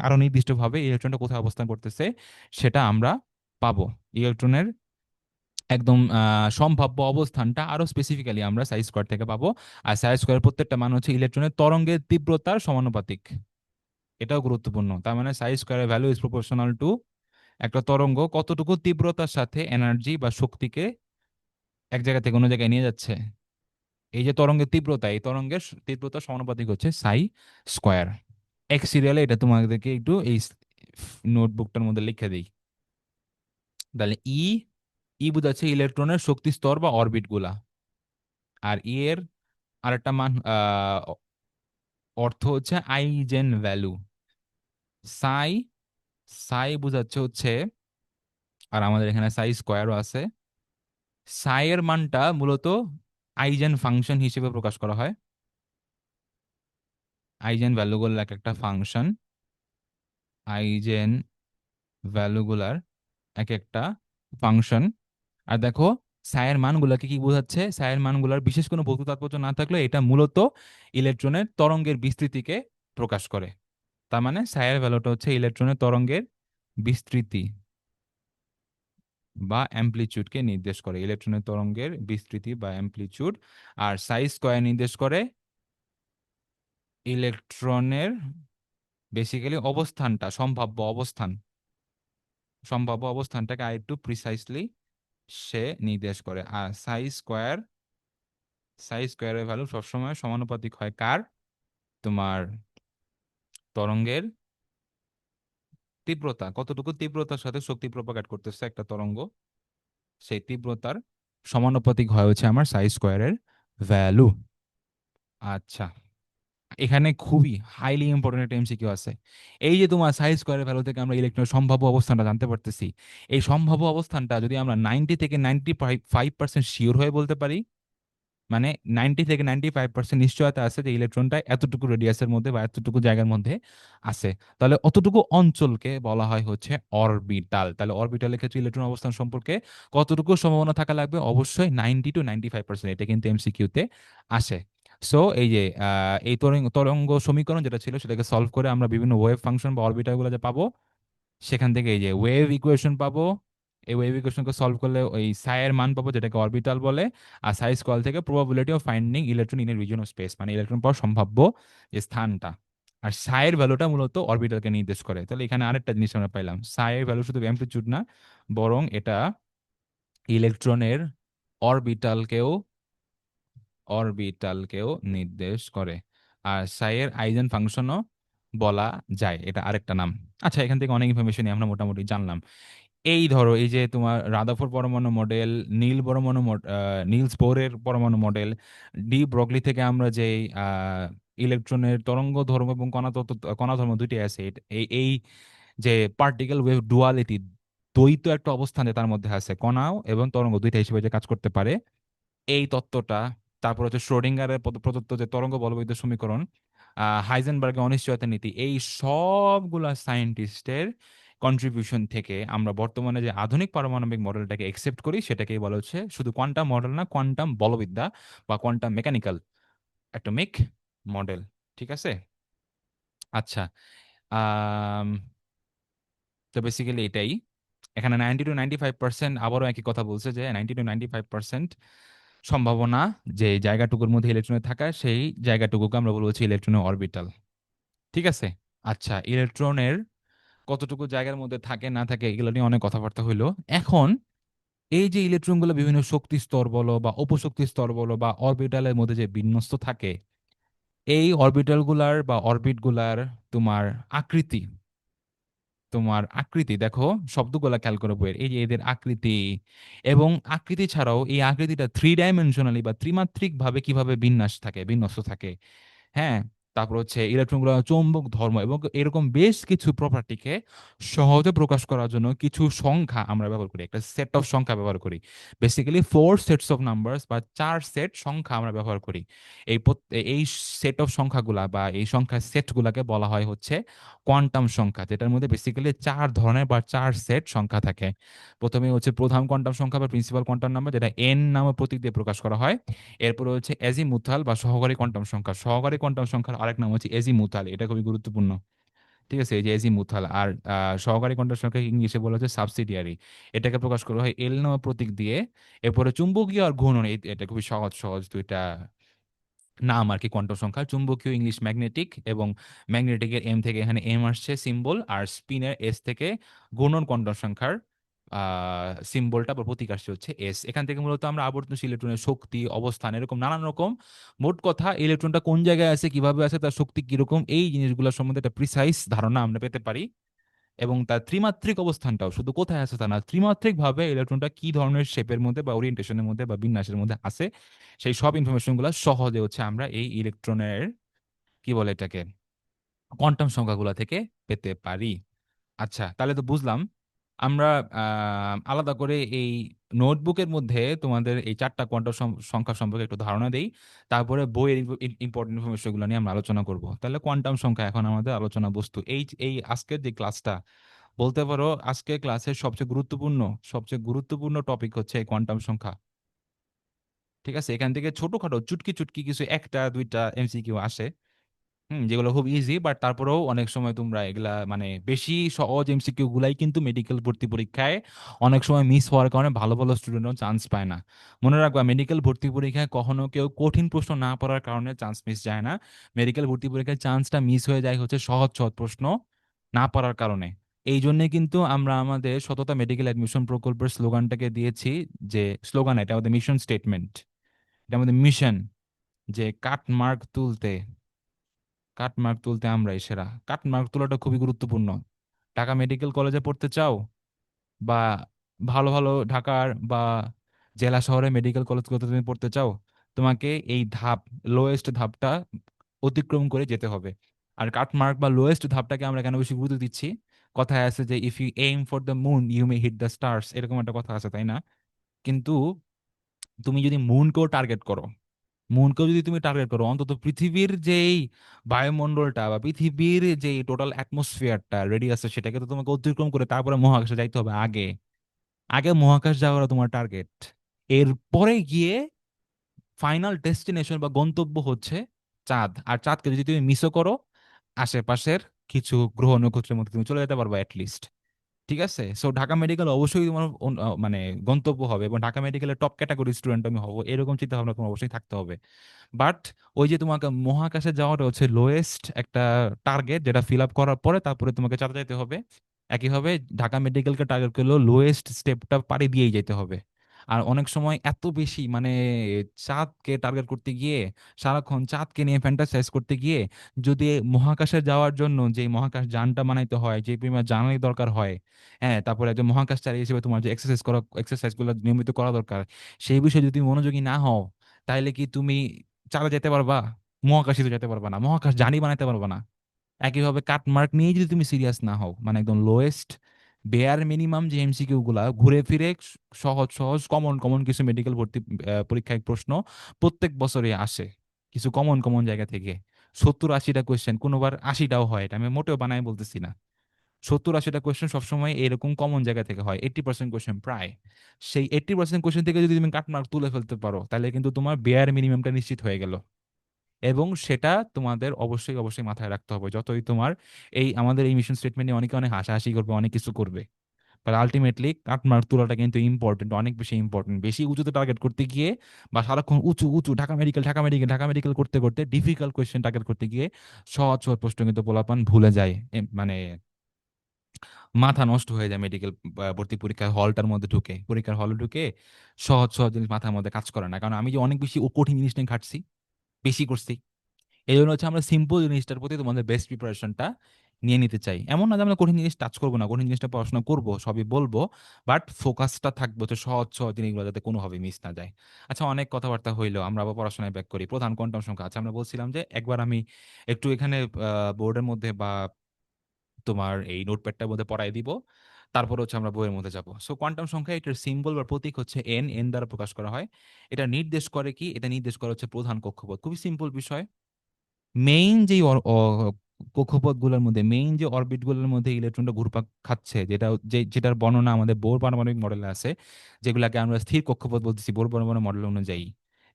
আরো নির্দিষ্টভাবে ইলেকট্রনটা কোথায় অবস্থান করতেছে সেটা আমরা পাবো। ইলেকট্রনের একদম সম্ভাব্য অবস্থানটা আরো স্পেসিফিক্যালি আমরা সাই স্কোয়ার থেকে পাবো। আর সাই স্কোয়ার প্রত্যেকটা মান হচ্ছে ইলেকট্রনের তরঙ্গের তীব্রতার সমানুপাতিক। এটাও গুরুত্বপূর্ণ। তার মানে সাই স্কোয়ারের ভ্যালু ইজ প্রপোর্শনাল টু একটা তরঙ্গ কতটুকু তীব্রতার সাথে এনার্জি বা শক্তিকে এক জায়গা থেকে অন্য জায়গায় নিয়ে যাচ্ছে। এই যে তরঙ্গের তীব্রতা, এই তরঙ্গের তীব্রতা সমানুপাতিক হচ্ছে সাই স্কোয়ার। এক সিরিয়ালে এটা তোমাদেরকে একটু এই নোটবুকটার মধ্যে লিখে দিই। তাহলে ই বোঝাচ্ছে ইলেকট্রনের শক্তি স্তর বা অরবিট গুলা। আর এর আরেকটা মান অর্থ হচ্ছে আইজেন ভ্যালু। সাই সাই বোঝাচ্ছে হচ্ছে, আর আমাদের এখানে সাই স্কোয়ারও আছে, সাই এর মানটা মূলত আইজেন ফাংশন হিসেবে প্রকাশ করা হয়। আইজেন ভ্যালুগুলো এক একটা ফাংশন, আইজেন ভ্যালুগুলার এক একটা ফাংশন। আর দেখো সায়ের মানগুলোকে কি বোঝাচ্ছে, সায়ের মানগুলোর বিশেষ কোনো ভৌত তাৎপর্য না থাকলে এটা মূলত ইলেকট্রনের তরঙ্গের বিস্তৃতিকে প্রকাশ করে। তার মানে সায়ের ভ্যালুটা হচ্ছে ইলেকট্রনের তরঙ্গের বিস্তৃতি বা অ্যামপ্লিচিউডকে নির্দেশ করে, ইলেকট্রনের তরঙ্গের বিস্তৃতি বা অ্যামপ্লিচিউড। আর সাই স্কয়ার নির্দেশ করে ইলেকট্রনের বেসিক্যালি অবস্থানটা, সম্ভাব্য অবস্থান, সম্ভাব্য অবস্থানটাকে আরেকটু প্রিসাইসলি সে নির্দেশ করে। আর সাই স্কোয়ারের ভ্যালু সবসময় সমানুপাতিক হয় কার, তোমার তরঙ্গের তীব্রতা, কতটুকু তীব্রতার সাথে শক্তি প্রপাগেট করতেছে একটা তরঙ্গ, সেই তীব্রতার সমানুপাতিক হয় হচ্ছে আমার সাই স্কোয়ারের ভ্যালু। আচ্ছা, এখানে খুবই হাইলি ইম্পর্টেন্ট একটা এমসিকিউ আছে। এই যে তোমার সাই স্কোয়ারের ভ্যালু থেকে আমরা ইলেকট্রনের সম্ভাব্য অবস্থানটা জানতে পারতেছি, এই সম্ভাব্য অবস্থানটা যদি আমরা 90 থেকে 95% শিওর হয়ে বলতে পারি, মানে 90 থেকে 95% নিশ্চয়তা আছে যে ইলেকট্রনটা এতটুকু রেডিয়াসের মধ্যে বা এতটুকু জায়গার মধ্যে আছে, তাহলে অতটুকু অঞ্চলকে বলা হয় হচ্ছে অরবিটাল। তাহলে অরবিটালের ক্ষেত্রে ইলেকট্রন অবস্থান সম্পর্কে কতটুকু সম্ভাবনা থাকা লাগবে, অবশ্যই 90 to 95%। এটা কিন্তু এমসিকিউতে আসে। সো এই যে এই তরঙ্গ সমীকরণ যেটা ছিল সেটাকে সলভ করে আমরা বিভিন্ন ওয়েভ ফাংশন বা অরবিটাল গুলো যে পাবো, সেখান থেকে এই যে ওয়েভ ইকুয়েশন পাবো। এই ওয়েভ ইকুয়েশনকে সলভ করলে ওই সাই এর মান পাবো যেটাকে অরবিটাল বলে। আর সাই স্কয়ার থেকে probability of finding electron in a reason of speech, মানে ইলেকট্রন পাওয়ার সম্ভাব্য যে স্থানটা। আর সাই এর ভ্যালুটা মূলত অরবিটালকে নির্দেশ করে। তাহলে এখানে আরেকটা জিনিস আমরা পাইলাম, সাই এর ভ্যালু শুধু অ্যামপ্লিটিউড না, বরং এটা ইলেকট্রনের অরবিটালকেও অরবিটালকেও নির্দেশ করে। আর সাই এর আইজেন ফাংশনও বলা যায়, এটা আরেকটা নাম। আচ্ছা, এখান থেকে অনেক ইনফরমেশন আমরা মোটামুটি জানলাম। এই ধরো এই যে তোমার রাদারফোর্ড পরমাণু মডেল, নিলস বোরের পরমাণু মডেল, ডি ব্রগলি থেকে আমরা যে ইলেকট্রনের তরঙ্গ ধর্ম এবং কণা তত্ত্ব, কণা ধর্ম দুইটি আছে, এই এই যে পার্টিকেল ওয়েভ ডুয়ালিটি, দ্বৈত একটা অবস্থানে তার মধ্যে আছে, কণাও এবং তরঙ্গ দুইটা হিসেবে যে কাজ করতে পারে, এই তত্ত্বটা। তারপর হচ্ছে শ্রোডিঙ্গারের প্রদত্ত যে তরঙ্গ বলবৈদ্যুতিক সমীকরণ, হাইজেনবার্গের অনিশ্চয়তা নীতি, এই সবগুলা সায়েন্টিস্টের কন্ট্রিবিউশন থেকে আমরা বর্তমানে যে আধুনিক পারমাণবিক মডেলটাকে একসেপ্ট করি সেটাকেই বলা হচ্ছে শুধু কোয়ান্টাম মডেল না, কোয়ান্টাম বলবিদ্যা বা কোয়ান্টাম মেকানিক্যাল অ্যাটমিক মডেল। ঠিক আছে? আচ্ছা, আম, তো বেসিক্যালি এটাই। এখানে 90 to 95%, আবারও একই কথা বলছে যে 90 to 95% সম্ভাবনা যে জায়গাটুকুর মধ্যে ইলেকট্রনের থাকা, সেই জায়গাটুকুকে আমরা বলবো হচ্ছে ইলেকট্রনের অরবিটাল। ঠিক আছে? আচ্ছা, ইলেকট্রনের কতটুকু জায়গার মধ্যে থাকে না থাকে এগুলো নিয়ে অনেক কথাবার্তা হইলো। এখন এই যে ইলেকট্রনগুলো বিভিন্ন শক্তি স্তর বলো বা উপশক্তি স্তর বলো বা অরবিটালের মধ্যে যে বিন্যস্ত থাকে, এই অরবিটালগুলার বা অরবিটগুলার তোমার আকৃতি, দেখো শব্দগুলা খেয়াল করে বইয়ের, এই যে এদের আকৃতি, এবং আকৃতি ছাড়াও এই আকৃতিটা 3 ডাইমেনশনালি বা ত্রিমাত্রিক ভাবে কিভাবে বিন্যস্ত থাকে। হ্যাঁ, তারপর হচ্ছে ইলেকট্রনগুলো চৌম্বক ধর্ম এবং এরকম বেশ কিছু প্রপার্টিকে সহজে প্রকাশ করার জন্য কিছু সংখ্যা আমরা ব্যবহার করি, একটা সেট অফ সংখ্যা ব্যবহার করি। বেসিক্যালি 4 সেটস অফ নাম্বারস বা 4 সেট সংখ্যা আমরা ব্যবহার করি। এই সেট অফ সংখ্যাগুলা বা এই সংখ্যার সেটগুলাকে বলা হয় হচ্ছে কোয়ান্টাম সংখ্যা, যেটার মধ্যে বেসিক্যালি 4 ধরনের বা 4 সেট সংখ্যা থাকে। প্রথমে হচ্ছে প্রধান কোয়ান্টাম সংখ্যা বা প্রিন্সিপাল কোয়ান্টাম নাম্বার, যেটা এন নামে প্রতীক দিয়ে প্রকাশ করা হয়। এরপরে হচ্ছে এজিমুথাল বা সহকারী কোয়ান্টাম সংখ্যা, সহকারী কোয়ান্টাম সংখ্যার আরেক নাম হচ্ছে এজিমুথাল, এটা খুবই গুরুত্বপূর্ণ। ঠিক আছে, এই যে এজিমুথাল। আর সহকারী কোয়ান্টাম সংখ্যা ইংলিশে বলা হচ্ছে সাবসিডিয়ারি। এটাকে প্রকাশ করা হয় এল নামক প্রতীক দিয়ে। এরপরে চুম্বকীয় আর ঘূর্ণন, এটা খুবই সহজ সহজ দুইটা নাম আর কি কোয়ান্টাম সংখ্যা। চুম্বকীয় ইংলিশ ম্যাগনেটিক, এবং ম্যাগনেটিকের এম থেকে এখানে এম আসছে সিম্বল, আর স্পিনের এস থেকে ঘূর্ণন কোয়ান্টাম সংখ্যার সিম্বলটা বা প্রতীক আসছে হচ্ছে এস। এখান থেকে মূলত আমরা আবর্তনশীল ইলেকট্রনের শক্তি, অবস্থান, এরকম নানান রকম, মোট কথা ইলেকট্রনটা কোন জায়গায় আছে, কিভাবে আছে, তার শক্তি কিরকম, এই জিনিসগুলো সম্বন্ধে একটা প্রিসাইজ ধারণা আমরা পেতে পারি। এবং তার ত্রিমাত্রিক অবস্থানটাও, শুধু কোথায় আছে তা না, ত্রিমাত্রিক ভাবে ইলেকট্রনটা কি ধরনের শেপের মধ্যে বা ওরিয়েন্টেশনের মধ্যে বা বিন্যাসের মধ্যে আছে, সেই সব ইনফরমেশন গুলো সহজে হচ্ছে আমরা এই ইলেকট্রনের কি বলে এটাকে কোয়ান্টাম সংখ্যাগুলো থেকে পেতে পারি। আচ্ছা, তাহলে তো বুঝলাম আমরা আলাদা করে এই নোটবুকের মধ্যে তোমাদের এই চারটা কোয়ান্টাম সংখ্যা সম্পর্কে একটু ধারণা দেই, তারপরে বইয়ের ইম্পর্টেন্ট ইনফরমেশনগুলো নিয়ে আমরা আলোচনা করব। তাহলে কোয়ান্টাম সংখ্যা এখন আমাদের আলোচনা বস্তু। এই এই আজকের যে ক্লাসটা, বলতে পারো আজকের ক্লাসের সবচেয়ে গুরুত্বপূর্ণ টপিক হচ্ছে এই কোয়ান্টাম সংখ্যা। ঠিক আছে, এখান থেকে ছোটখাটো চুটকি চুটকি কিছু একটা দুইটা এমসিকিউ আসে, যেগুলো খুব ইজি, বাট তারপরেও অনেক সময় তোমরা এগুলা মানে বেশি সহজ এমসিকিউ গুলাই কিন্তু মেডিকেল ভর্তি পরীক্ষায় অনেক সময় মিস হওয়ার কারণে ভালো ভালো স্টুডেন্টও চান্স পায় না। মনে রাখবা, মেডিকেল ভর্তি পরীক্ষায় কখনো কেউ কঠিন প্রশ্ন না পড়ার কারণে চান্স মিস যায় না। মেডিকেল ভর্তি পরীক্ষায় চান্সটা মিস হয়ে যায় হচ্ছে সহজ সহজ প্রশ্ন না পড়ার কারণে। এই জন্যে কিন্তু আমরা আমাদের সততা মেডিকেল অ্যাডমিশন প্রকল্পের স্লোগানটাকে দিয়েছি, যে স্লোগান, এটা আমাদের মিশন স্টেটমেন্ট, এটা আমাদের মিশন, যে কাট মার্ক তুলতে আমরাই সেরা। কাট মার্ক তোলাটা খুবই গুরুত্বপূর্ণ। ঢাকা মেডিকেল কলেজে পড়তে চাও, বা ভালো ভালো ঢাকার বা জেলা শহরে মেডিকেল কলেজগুলোতে তুমি পড়তে চাও, তোমাকে এই লোয়েস্ট ধাপটা অতিক্রম করে যেতে হবে। আর কাট মার্ক বা লোয়েস্ট ধাপটাকে আমরা কেন বেশি গুরুত্ব দিচ্ছি, কথায় আছে যে if you aim for the moon you may hit the stars, এরকম একটা কথা আছে তাই না? কিন্তু তুমি যদি মুনকেও যদি তুমি টার্গেট করো, অন্তত পৃথিবীর যেই বায়ুমণ্ডলটা বা পৃথিবীর যেই টোটাল অ্যাটমসফিয়ারটা রেডিয়াসে, সেটাকে তো তোমাকে অতিক্রম করে তারপরে মহাকাশে যাইতে হবে। আগে আগে মহাকাশ যাওয়ার তোমার টার্গেট, এরপরে গিয়ে ফাইনাল ডেস্টিনেশন বা গন্তব্য হচ্ছে চাঁদ। আর চাঁদকে যদি তুমি মিসও করো, আশেপাশের কিছু গ্রহ নক্ষত্রের মধ্যে তুমি চলে যেতে পারবে অ্যাটলিস্ট। ঠিক আছে, সো ঢাকা মেডিকেল অবশ্যই তোমার মানে গন্তব্য হবে, এবং ঢাকা মেডিকেলের টপ ক্যাটাগরি স্টুডেন্ট আমি হবো, এরকম চিন্তা ভাবনা তোমার অবশ্যই থাকতে হবে। বাট ওই যে তোমাকে মহাকাশে যাওয়াটা হচ্ছে লোয়েস্ট একটা টার্গেট, যেটা ফিল আপ করার পরে তারপরে তোমাকে চাঁদে যেতে হবে। একইভাবে ঢাকা মেডিকেলকে টার্গেট করলেও লোয়েস্ট স্টেপটা পাড়ি দিয়েই যেতে হবে। আর অনেক সময় এত বেশি মানে চাঁদকে টার্গেট করতে গিয়ে, সারাক্ষণ চাঁদকে নিয়ে ফ্যান্টাসাইজ করতে গিয়ে, যদি মহাকাশে যাওয়ার জন্য যে মহাকাশ যানটা বানাইতে হয়, যে পরিমাণ জ্বালানি দরকার হয়, হ্যাঁ, তারপরে একজন মহাকাশচারী হিসেবে তোমার যে এক্সারসাইজগুলো নিয়মিত করা দরকার, সেই বিষয়ে যদি তুমি মনোযোগী না হও, তাহলে কি তুমি চাঁদে যেতে পারবা? মহাকাশে তো যেতে পারবা না, মহাকাশ জানি বানাইতে পারবা না। একইভাবে কাটমার্ক নিয়ে যদি তুমি সিরিয়াস না হও, মানে একদম লোয়েস্ট বেয়ার মিনিমাম যে এমসিকিউ গুলা ঘুরে ফিরে সহজ সহজ কমন কমন কিছু মেডিকেল ভর্তি পরীক্ষায় প্রশ্ন প্রত্যেক বছরে আসে, কিছু কমন কমন জায়গা থেকে। 70-80টা কোয়েশ্চেন, কোনোবার 80টাও হয়, এটা আমি মোটেও বানায় বলতেছি না। 70-80টা কোয়েশ্চেন সবসময় এরকম কমন জায়গা থেকে হয়, 80% কোয়েশ্চেন প্রায়। সেই 80% কোয়েশ্চেন থেকে যদি তুমি কাটমার্ক তুলে ফেলতে পারো, তাহলে কিন্তু তোমার বেয়ার মিনিমামটা নিশ্চিত হয়ে গেল। এবং সেটা তোমাদের অবশ্যই অবশ্যই মাথায় রাখতে হবে, যতই তোমার এই আমাদের এই মিশন স্টেটমেন্টে অনেকে অনেক হাসাহাসি করবে, অনেক কিছু করবে, বাট আলটিমেটলি কাটমার্ক তোলাটা কিন্তু ইম্পর্টেন্ট, অনেক বেশি ইম্পর্টেন্ট। বেশি উঁচুতে টার্গেট করতে গিয়ে, বা সারাক্ষণ উঁচু উঁচু Dhaka medical Dhaka medical Dhaka medical করতে করতে ডিফিকাল্ট কোয়েশ্চেন টার্গেট করতে গিয়ে সহজ সহজ প্রশ্ন কিন্তু পোলাপান ভুলে যায়। মানে মাথা নষ্ট হয়ে যায় মেডিকেল ভর্তি পরীক্ষার হলটার মধ্যে ঢুকে, পরীক্ষার হলে ঢুকে সহজ সহজ জিনিস মাথার মধ্যে কাজ করে না, কারণ আমি যে অনেক বেশি ও কঠিন জিনিস নিয়ে ঘাটছি, বেশি করছি। এই জন্য হচ্ছে আমরা সিম্পল জিনিসটার প্রতি তোমাদের বেস্ট প্রিপারেশনটা নিয়ে নিতে চাই। এমন না যে আমরা কঠিন জিনিস টাচ করবো না, কঠিন জিনিসটা পড়াশোনা করবো, সবই বলবো, বাট ফোকাসটা থাকবে হচ্ছে সহজ সহজ জিনিসগুলো যাতে কোনোভাবে মিস না যায়। আচ্ছা, অনেক কথাবার্তা হইলো, আমরা আবার পড়াশোনায় ব্যাক করি। প্রধান কোয়ান্টাম সংখ্যা, আচ্ছা আমরা বলছিলাম যে একবার আমি একটু এখানে বোর্ডের মধ্যে বা তোমার এই নোটপ্যাডটার মধ্যে পড়াই দিব, তারপর হচ্ছে আমরা বইয়ের মধ্যে যাব। সো কোয়ান্টাম সংখ্যা, এটার সিম্বল বা প্রতীক হচ্ছে এন, এন দ্বারা প্রকাশ করা হয়। এটা নির্দেশ করে কি? এটা নির্দেশ করে হচ্ছে প্রধান কক্ষপথ। খুবই সিম্পল বিষয়। মেইন যে কক্ষপথগুলোর মধ্যে, মেইন যে অরবিট গুলোর মধ্যে ইলেকট্রনটা ঘুরপাক খাচ্ছে, যেটার বর্ণনা আমাদের বোর পারমাণবিক মডেলে আছে, যেগুলাকে আমরা স্থির কক্ষপথ বলতেছি বোর পারমাণবিক মডেল অনুযায়ী।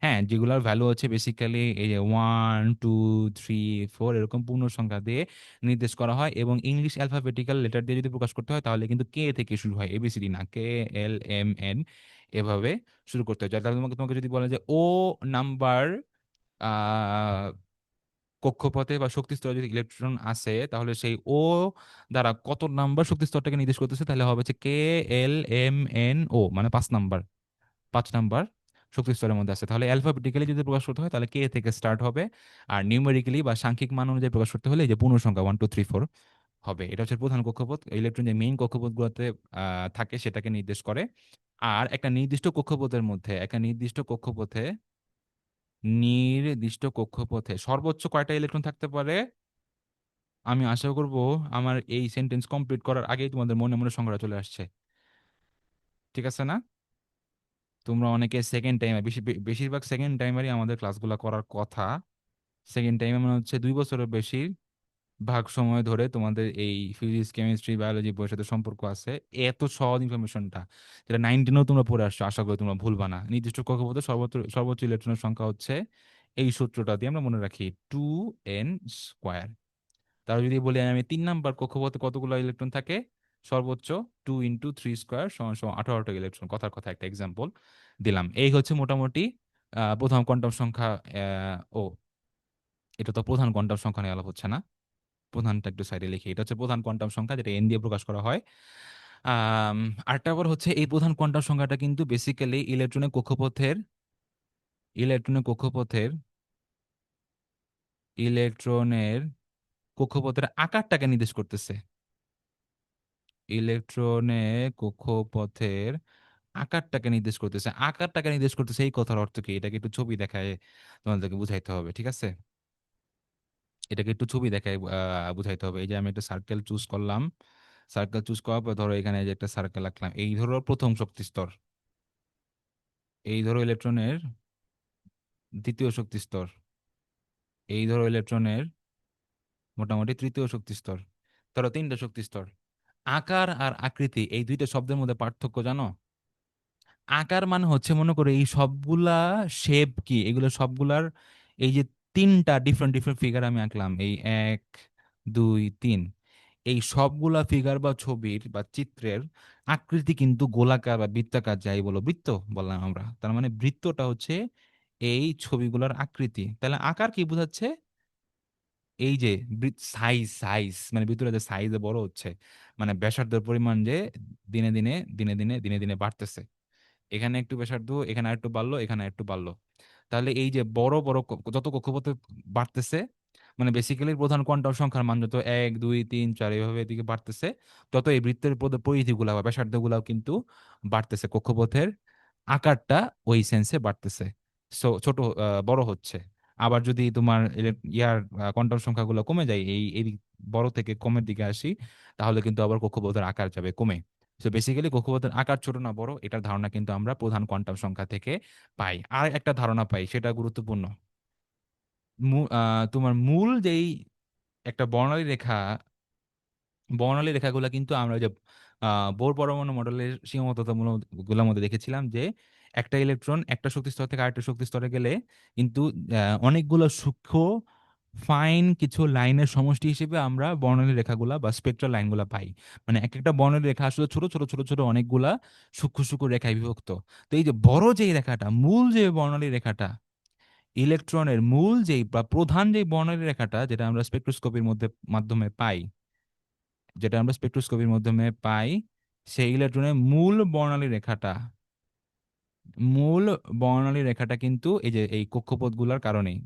হ্যাঁ, যেগুলোর ভ্যালু হচ্ছে বেসিক্যালি এই যে 1 2 3 4 এরকম পূর্ণ সংখ্যা দিয়ে নির্দেশ করা হয়, এবং ইংলিশ অ্যালফাবেটিক্যাল লেটার দিয়ে যদি প্রকাশ করতে হয় তাহলে কিন্তু কে থেকে শুরু হয়, এবিসিডি না, KLMN এভাবে শুরু করতে হয়। তাহলে তোমাকে তোমাকে যদি বলে যে ও নাম্বার কক্ষপথে বা শক্তি স্তরে যদি ইলেকট্রন আছে, তাহলে সেই ও দ্বারা কত নাম্বার শক্তি স্তরটাকে নির্দেশ করতেছে, তাহলে হবে হচ্ছে KLMNO, মানে 5 নাম্বার, 5 নাম্বার শক্তি স্তরের মধ্যে আছে। তাহলে অ্যালফাবেটিক্যালি যদি প্রকাশ করতে হয় তাহলে কে থেকে স্টার্ট হবে, আর নিউমেরিক্যালি বা সাংখ্যিক মান অনুযায়ী প্রকাশ করতে হলে এই যে পূর্ণ সংখ্যা 1 2 3 4 হবে। এটা হচ্ছে প্রধান কক্ষপথ, ইলেকট্রন যে মেইন কক্ষপথগুলোতে থাকে সেটাকে নির্দেশ করে। আর একটা নির্দিষ্ট কক্ষপথের মধ্যে, একটা নির্দিষ্ট কক্ষপথে সর্বোচ্চ কয়টা ইলেকট্রন থাকতে পারে? আমি আশা করব আমার এই সেন্টেন্স কমপ্লিট করার আগেই তোমাদের মনে মনে সংখ্যাটা চলে আসছে। ঠিক আছে না? তোমরা অনেকে সেকেন্ড টাইমে, বেশিরভাগ সেকেন্ড টাইমারই আমাদের ক্লাসগুলো করার কথা। সেকেন্ড টাইমে মানে হচ্ছে 2 বছরের বেশি ভাগ সময় ধরে তোমাদের এই ফিজিক্স কেমিস্ট্রি বায়োলজি বইয়ের সাথে সম্পর্ক আছে। এত সহজ ইনফরমেশনটা যেটা 19-এও তোমরা পড়ে আসছো, আশা করি তোমরা ভুলবা না। নির্দিষ্ট কক্ষপথে সর্বোচ্চ সর্বোচ্চ ইলেকট্রনের সংখ্যা হচ্ছে, এই সূত্রটা দিয়ে আমরা মনে রাখি, 2n²। তাহলে যদি বলি আমি 3 নাম্বার কক্ষপথে কতগুলো ইলেকট্রন থাকে, সর্বোচ্চ 2 × 3² সমান সমান 18টা ইলেকট্রন। কথার কথা একটা এক্সাম্পল দিলাম। এই হচ্ছে মোটামুটি প্রথম কোয়ান্টাম সংখ্যা। ও, এটা তো প্রধান কোয়ান্টাম সংখ্যা নিয়ে আলাপ হচ্ছে না, প্রধানটা একটু সাইডে লিখি। এটা হচ্ছে প্রধান কোয়ান্টাম সংখ্যা, যেটা এন দিয়ে প্রকাশ করা হয়। আম, আরেকটা আবার হচ্ছে এই প্রধান কোয়ান্টাম সংখ্যাটা কিন্তু বেসিক্যালি ইলেকট্রনের কক্ষপথের ইলেকট্রনের কক্ষপথের আকারটাকে নির্দেশ করতেছে। ইলেকট্রনের কক্ষপথের আকারটাকে নির্দেশ করতেছে, এই কথার অর্থ কি? এটাকে একটু ছবি দেখায় তোমাদেরকে বুঝাইতে হবে, ঠিক আছে? এটাকে একটু ছবি দেখায় বুঝাইতে হবে। এই যে আমি একটা সার্কেল চুজ করলাম, সার্কেল চুজ করার পর ধরো এখানে যে একটা সার্কেল আঁকলাম, এই ধরো প্রথম শক্তি স্তর, এই ধরো ইলেকট্রনের দ্বিতীয় শক্তি স্তর, এই ধরো ইলেকট্রনের মোটামুটি তৃতীয় শক্তি স্তর, ধরো 3টা শক্তি স্তর। আকার আর আকৃতি এই দুইটা শব্দের মধ্যে পার্থক্য জানো? আকার মানে হচ্ছে, মনে করো এই সবগুলা শেপ কি, এগুলো সবগুলার এই যে 3টা ডিফারেন্ট ডিফারেন্ট ফিগার আমি আঁকলাম, এই 1 2 3, এই সবগুলা ফিগার বা ছবির বা চিত্রের আকৃতি কিন্তু গোলাকার বা বৃত্তাকার, যাই বলো বৃত্ত বললাম আমরা, তার মানে বৃত্তটা হচ্ছে এই ছবিগুলোর আকৃতি। তাহলে আকার কি বোঝাচ্ছে? এই যে সাইজ, মানে ভিতরে যে সাইজে বড় হচ্ছে, মানে ব্যাসার্ধের পরিমাণ যে দিনে দিনে বাড়তেছে। এখানে একটু ব্যাসার্ধ, এখানে আরেকটু বাড়লো, এখানে একটু বাড়লো। তাহলে এই যে বড় বড় যত কক্ষপথে বাড়তেছে, মানে বেসিক্যালি প্রধান কোয়ান্টাম সংখ্যার মান যত 1 2 3 4 এইভাবে এদিকে বাড়তেছে, তত এই বৃত্তের পরিধিগুলা বা ব্যাসার্ধগুলাও কিন্তু বাড়তেছে, কক্ষপথের আকারটা ওই সেন্সে বাড়তেছে, ছোট বড় হচ্ছে। আবার যদি তোমার কোয়ান্টাম সংখ্যাগুলো কমে যায়, এই বড় থেকে কমের দিকে আসি, তাহলে কিন্তু আবার কক্ষপথের আকার যাবে কমে। তো বেসিক্যালি কক্ষপথের আকার ছোট না বড়, এটার ধারণা কিন্তু আমরা প্রধান কোয়ান্টাম সংখ্যা থেকে পাই। আর একটা ধারণা পাই, সেটা গুরুত্বপূর্ণ। তোমার মূল যেই একটা বর্ণালী রেখাগুলো কিন্তু আমরা ওই যে বোর পরমাণু মডেলের সীমাবদ্ধতামূলক গুলোর মধ্যে দেখেছিলাম যে একটা ইলেকট্রন একটা শক্তি স্তর থেকে আরেকটা শক্তি স্তরে গেলে কিন্তু অনেকগুলো সূক্ষ্ম ফাইন কিছু লাইনের সমষ্টি হিসেবে আমরা বর্ণালী রেখাগুলা বা স্পেকট্রাল লাইনগুলা পাই। মানে এক একটা বর্ণালী রেখা আসলে ছোট ছোট ছোট ছোট অনেকগুলা সূক্ষ্ম সূক্ষ্ম রেখায় বিভক্ত। তো এই যে বড় যেই রেখাটা, মূল যে বর্ণালী রেখাটা, ইলেকট্রনের মূল যেই বা প্রধান যেই বর্ণালী রেখাটা, যেটা আমরা স্পেকট্রোস্কোপির মধ্যে মাধ্যমে পাই, সেই ইলেকট্রনের মূল বর্ণালী রেখাটা কিন্তু এই যে এই কক্ষপথগুলোর কারণেই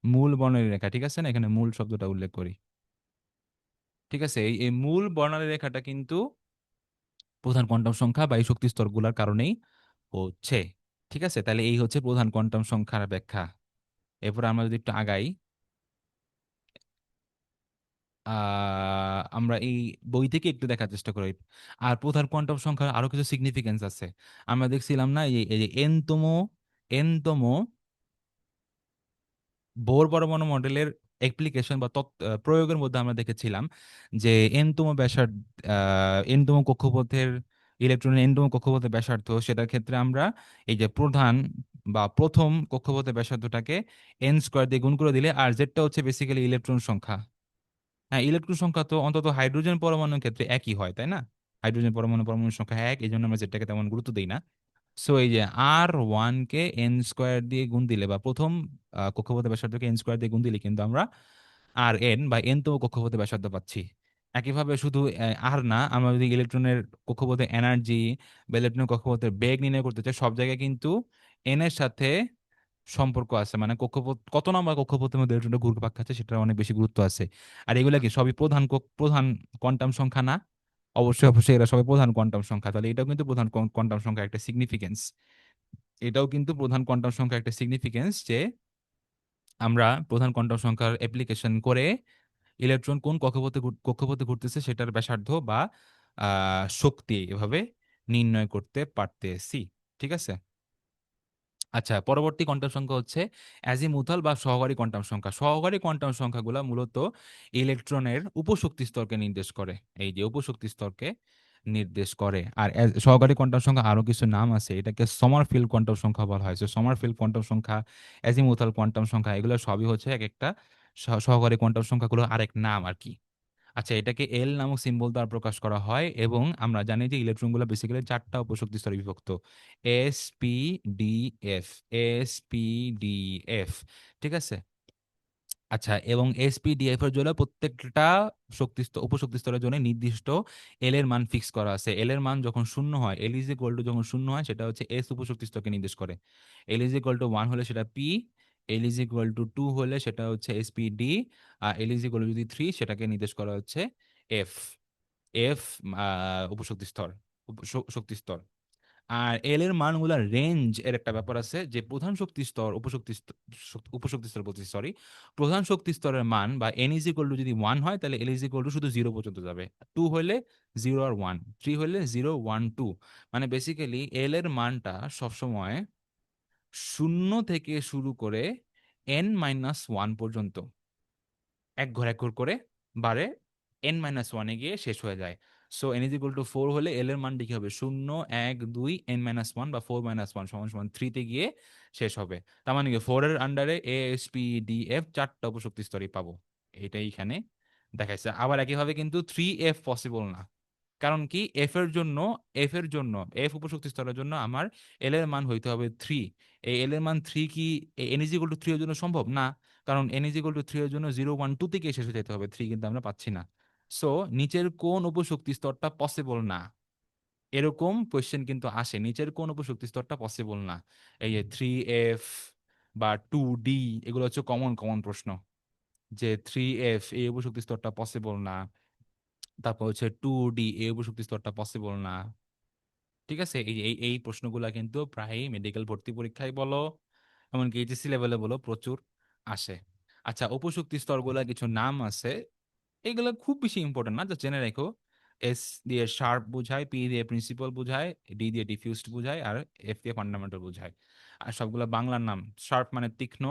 মূল বর্ণালী রেখা। ঠিক আছে না? এখানে মূল শব্দটা উল্লেখ করি। ঠিক আছে, এই এই মূল বর্ণালী রেখাটা কিন্তু প্রধান কোয়ান্টাম সংখ্যা বা এই শক্তি স্তরগুলোর কারণেই হচ্ছে। ঠিক আছে, তাহলে এই হচ্ছে প্রধান কোয়ান্টাম সংখ্যার ব্যাখ্যা। এরপর আমরা যদি একটু আগাই, আমরা এই বই থেকে একটু দেখার চেষ্টা করি। আর প্রধান কোয়ান্টাম সংখ্যার আরো কিছু সিগনিফিকেন্স আছে। আমরা দেখছিলাম না এই যে এনতম বোর পরমাণু মডেলের অ্যাপ্লিকেশন বা প্রয়োগের মধ্যে আমরা দেখেছিলাম যে এনতম ব্যাসার্ধ, এনতম কক্ষপথের ইলেকট্রনের এনতম কক্ষপথের ব্যাসার্ধ, সেটার ক্ষেত্রে আমরা এই যে প্রধান বা প্রথম কক্ষপথের ব্যাসার্ধটাকে এন স্কোয়ার দিয়ে গুণ করে দিলে, আর জেডটা হচ্ছে বেসিক্যালি ইলেকট্রন সংখ্যা। হ্যাঁ, ইলেকট্রন সংখ্যা তো অন্তত হাইড্রোজেন পরমাণুর ক্ষেত্রে একই হয়, তাই না? হাইড্রোজেন পরমাণুর সংখ্যা এক, এই জন্য আমরা জেডটাকে তেমন গুরুত্ব দিই না। সো এই যে R1 কে এন স্কোয়ার দিয়ে গুণ দিলে, বা প্রথম কক্ষপথের ব্যাসার্ধকে এন স্কোয়ার দিয়ে গুণ দিলে কিন্তু আমরা আর এন বা এন তম কক্ষপথে ব্যাসার্ধ পাচ্ছি। একইভাবে শুধু আর না, আমরা যদি ইলেকট্রনের কক্ষপথে এনার্জি বা ইলেকট্রনের কক্ষপথের বেগ নির্ণয় করতে চাই, সব জায়গায় কিন্তু এন এর সাথে সম্পর্ক আছে, মানে কক্ষপথ কত নম্বর কক্ষপথের মধ্যে ইলেকট্রনটা ঘুরপাক খাচ্ছে সেটার অনেক বেশি গুরুত্ব আছে। আর এগুলা কি সবই প্রধান কোয়ান্টাম সংখ্যা না? অবশ্যই অবশ্যই এরা সবাই প্রধান কোয়ান্টাম সংখ্যা, তাহলে এটাও কিন্তু প্রধান কোয়ান্টাম সংখ্যা একটা সিগনিফিকেন্স। এটাও কিন্তু প্রধান কোয়ান্টাম সংখ্যা একটা সিগনিফিকেন্স যে আমরা প্রধান কোয়ান্টাম সংখ্যার অ্যাপ্লিকেশন করে ইলেকট্রন কোন কক্ষপথে ঘুরতেছে সেটার ব্যাসার্ধ বা শক্তি এভাবে নির্ণয় করতে পারতেছি। ঠিক আছে। আচ্ছা, পরবর্তী কোয়ান্টাম সংখ্যা হচ্ছে অ্যাজিমুথাল বা সহকারী কোয়ান্টাম সংখ্যা। সহকারী কোয়ান্টাম সংখ্যাগুলো মূলত ইলেকট্রনের উপশক্তি স্তরকে নির্দেশ করে। এই যে উপশক্তি স্তরকে নির্দেশ করে। আর সহকারী কোয়ান্টাম সংখ্যা আরো কিছু নাম আছে, এটাকে সমারফিল্ড কোয়ান্টাম সংখ্যা বলা হয়। সমারফিল্ড কোয়ান্টাম সংখ্যা, অ্যাজিমুথাল কোয়ান্টাম সংখ্যা, এগুলো সবই হচ্ছে এক একটা সহকারী কোয়ান্টাম সংখ্যাগুলো আরেক নাম আর কি। আচ্ছা, এটাকে এল নামক সিম্বল দ্বারা প্রকাশ করা হয়, এবং আমরা জানি যে ইলেকট্রনগুলো বেসিক্যালি চারটা উপশক্তি স্তরে বিভক্ত: S P D F, S P D F. ঠিক আছে। আচ্ছা, এবং এসপিডিএফ এর জন্য প্রত্যেকটা উপশক্তি স্তরের জন্য নির্দিষ্ট এল এর মান ফিক্স করা আছে। এল এর মান যখন শূন্য হয়, এল ইজ ইকুয়াল টু যখন শূন্য হয়, সেটা হচ্ছে এস উপশক্তি স্তরকে নির্দেশ করে। L is equal to one হলে সেটা P, L is equal to two হলে সেটা হচ্ছে এসপিডি, আর এল ইজ ইকুয়াল টু যদি থ্রি, সেটাকে নির্দেশ করা হচ্ছে এফ। এফ উপশক্তি স্তর, শক্তি স্তর। আর এল এর মানগুলার রেঞ্জ এর একটা ব্যাপার আছে, যে প্রধান শক্তি স্তর উপশক্তি স্তর বলছি, সরি, প্রধান শক্তি স্তরের মান বা এন ইজ ইকুয়াল টু যদি ওয়ান হয়, তাহলে এল ইজ ইকুয়াল টু শুধু জিরো পর্যন্ত যাবে, টু হলে জিরো আর ওয়ান, থ্রি হলে জিরো ওয়ান টু। মানে বেসিক্যালি এল এর মানটা সবসময় শূন্য থেকে শুরু করে এন মাইনাস ওয়ান পর্যন্ত এক ঘর এক ঘর করে বাড়ে, এন মাইনাস ওয়ানে গিয়ে শেষ হয়ে যায়। So N is equal two four হলে এল এর মানটি কি হবে? শূন্য, এক, দুই, এন মাইনাস ওয়ান বা ফোর মাইনাস ওয়ান সমান সমান থ্রিতে গিয়ে শেষ হবে। তার মানে কি ফোর এর আন্ডারে A S P D F চারটা উপশক্তি স্তরই পাবো। এটাই এখানে দেখাইছে। আবার একইভাবে কিন্তু থ্রি এফ পসিবল না। কারণ কি? এফ এর জন্য এফ উপশক্তি স্তরের জন্য আমার এল এর মান হইতে হবে থ্রি। এই এল এর মান থ্রি কি N is equal two three এর জন্য সম্ভব না? কারণ N is equal two three এর জন্য জিরো ওয়ান টু থেকে শেষ হয়ে যেতে হবে, থ্রি কিন্তু আমরা পাচ্ছি না। সো নিচের কোন উপশক্তি স্তরটা পসিবল না, এরকম কোয়েশ্চেন কিন্তু আসে, নিচের কোন উপশক্তি স্তরটা পসিবল না। এই যে থ্রি এফ বা টু ডি, এগুলো হচ্ছে কমন কমন প্রশ্ন, যে থ্রি এফ এই উপশক্তি স্তরটা পসিবল না, তারপর হচ্ছে টু ডি এই উপশক্তি স্তরটা পসিবল না। ঠিক আছে। এই এই এই প্রশ্নগুলা কিন্তু প্রায় মেডিকেল ভর্তি পরীক্ষায় বলো, এমনকি এইচএসসি লেভেলে বলো, প্রচুর আসে। আচ্ছা, উপশক্তি স্তরগুলা কিছু নাম আছে, এগুলো খুব বেশি ইম্পর্টেন্ট না, যা জেনে রেখো। এস দিয়ে শার্প বোঝায়, পি দিয়ে প্রিন্সিপাল বোঝায়, ডি দিয়ে ডিফিউজড বোঝায়, আর এফ দিয়ে ফান্ডামেন্টাল বোঝায়। আর সবগুলো বাংলার নাম। শার্প মানে তীক্ষ্ণ,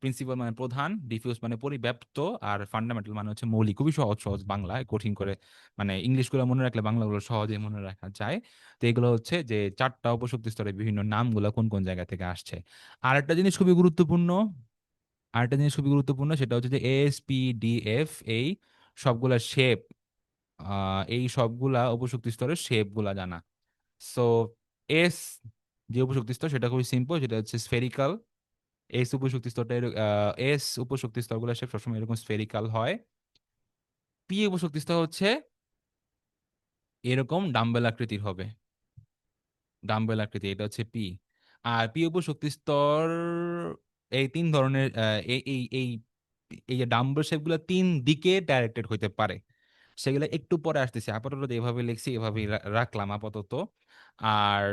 প্রিন্সিপাল মানে প্রধান, ডিফিউজ মানে পরিব্যাপ্ত, আর ফান্ডামেন্টাল মানে হচ্ছে মৌলিক। খুবই সহজ সহজ বাংলায়, কঠিন করে মানে ইংলিশগুলো মনে রাখলে বাংলাগুলো সহজে মনে রাখা যায়। তো এগুলো হচ্ছে যে চারটা উপশক্তি স্তরের বিভিন্ন নামগুলো কোন কোন জায়গা থেকে আসছে। আরেকটা জিনিস খুবই গুরুত্বপূর্ণ, সেটা হচ্ছে যে এস পি ডি এফ এই সবগুলা শেপ, এই সবগুলা উপশক্তি স্তরের শেপ গুলা জানা। সো এস যে উপশক্তি স্তর সেটা খুবই সিম্পল, সেটা হচ্ছে স্ফেরিক্যাল। এস উপশক্তি স্তরগুলো শেপ সবসময় এরকম স্ফেরিক্যাল হয়। পি উপশক্তি স্তর হচ্ছে এরকম ডাম্বেল আকৃতির হবে, ডাম্বেল আকৃতি, এটা হচ্ছে পি। আর পি উপশক্তি স্তর এই তিন ধরনের, এই এই এই এই যে ডাম্বেল শেপ গুলো তিন দিকে ডাইরেক্টেড হইতে পারে, সেগুলো একটু পরে আসতেছে। আপাতত এভাবে লিখছি, এভাবে রাখলাম আপাতত। আর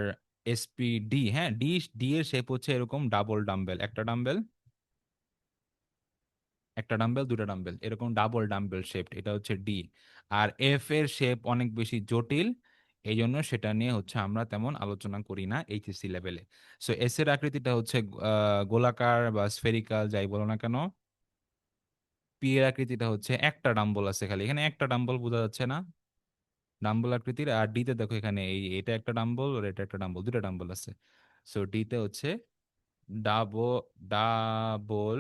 এসপিডি, হ্যাঁ, ডি, ডি এর শেপ হচ্ছে এরকম ডাবল ডাম্বেল, একটা ডাম্বেল দুটা ডাম্বেল, এরকম ডাবল ডাম্বেল শেপ, এটা হচ্ছে ডি। আর এফ এর শেপ অনেক বেশি জটিল, এই জন্য সেটা নিয়ে হচ্ছে আমরা তেমন আলোচনা করি না এইচএসসি লেভেলে। সো এস এর আকৃতিটা হচ্ছে গোলাকার বা স্ফেরিক্যাল, যাই বলো না কেন। পি এর আকৃতিটা হচ্ছে একটা ডাম্বল আছে, খালি এখানে একটা ডাম্বল বোঝা যাচ্ছে না, ডাম্বল আকৃতির। আর ডিতে দেখো এখানে এটা একটা ডাম্বল আর এটা একটা ডাম্বল, দুটো ডাম্বল আছে। সো ডিতে হচ্ছে ডাবল ডাবল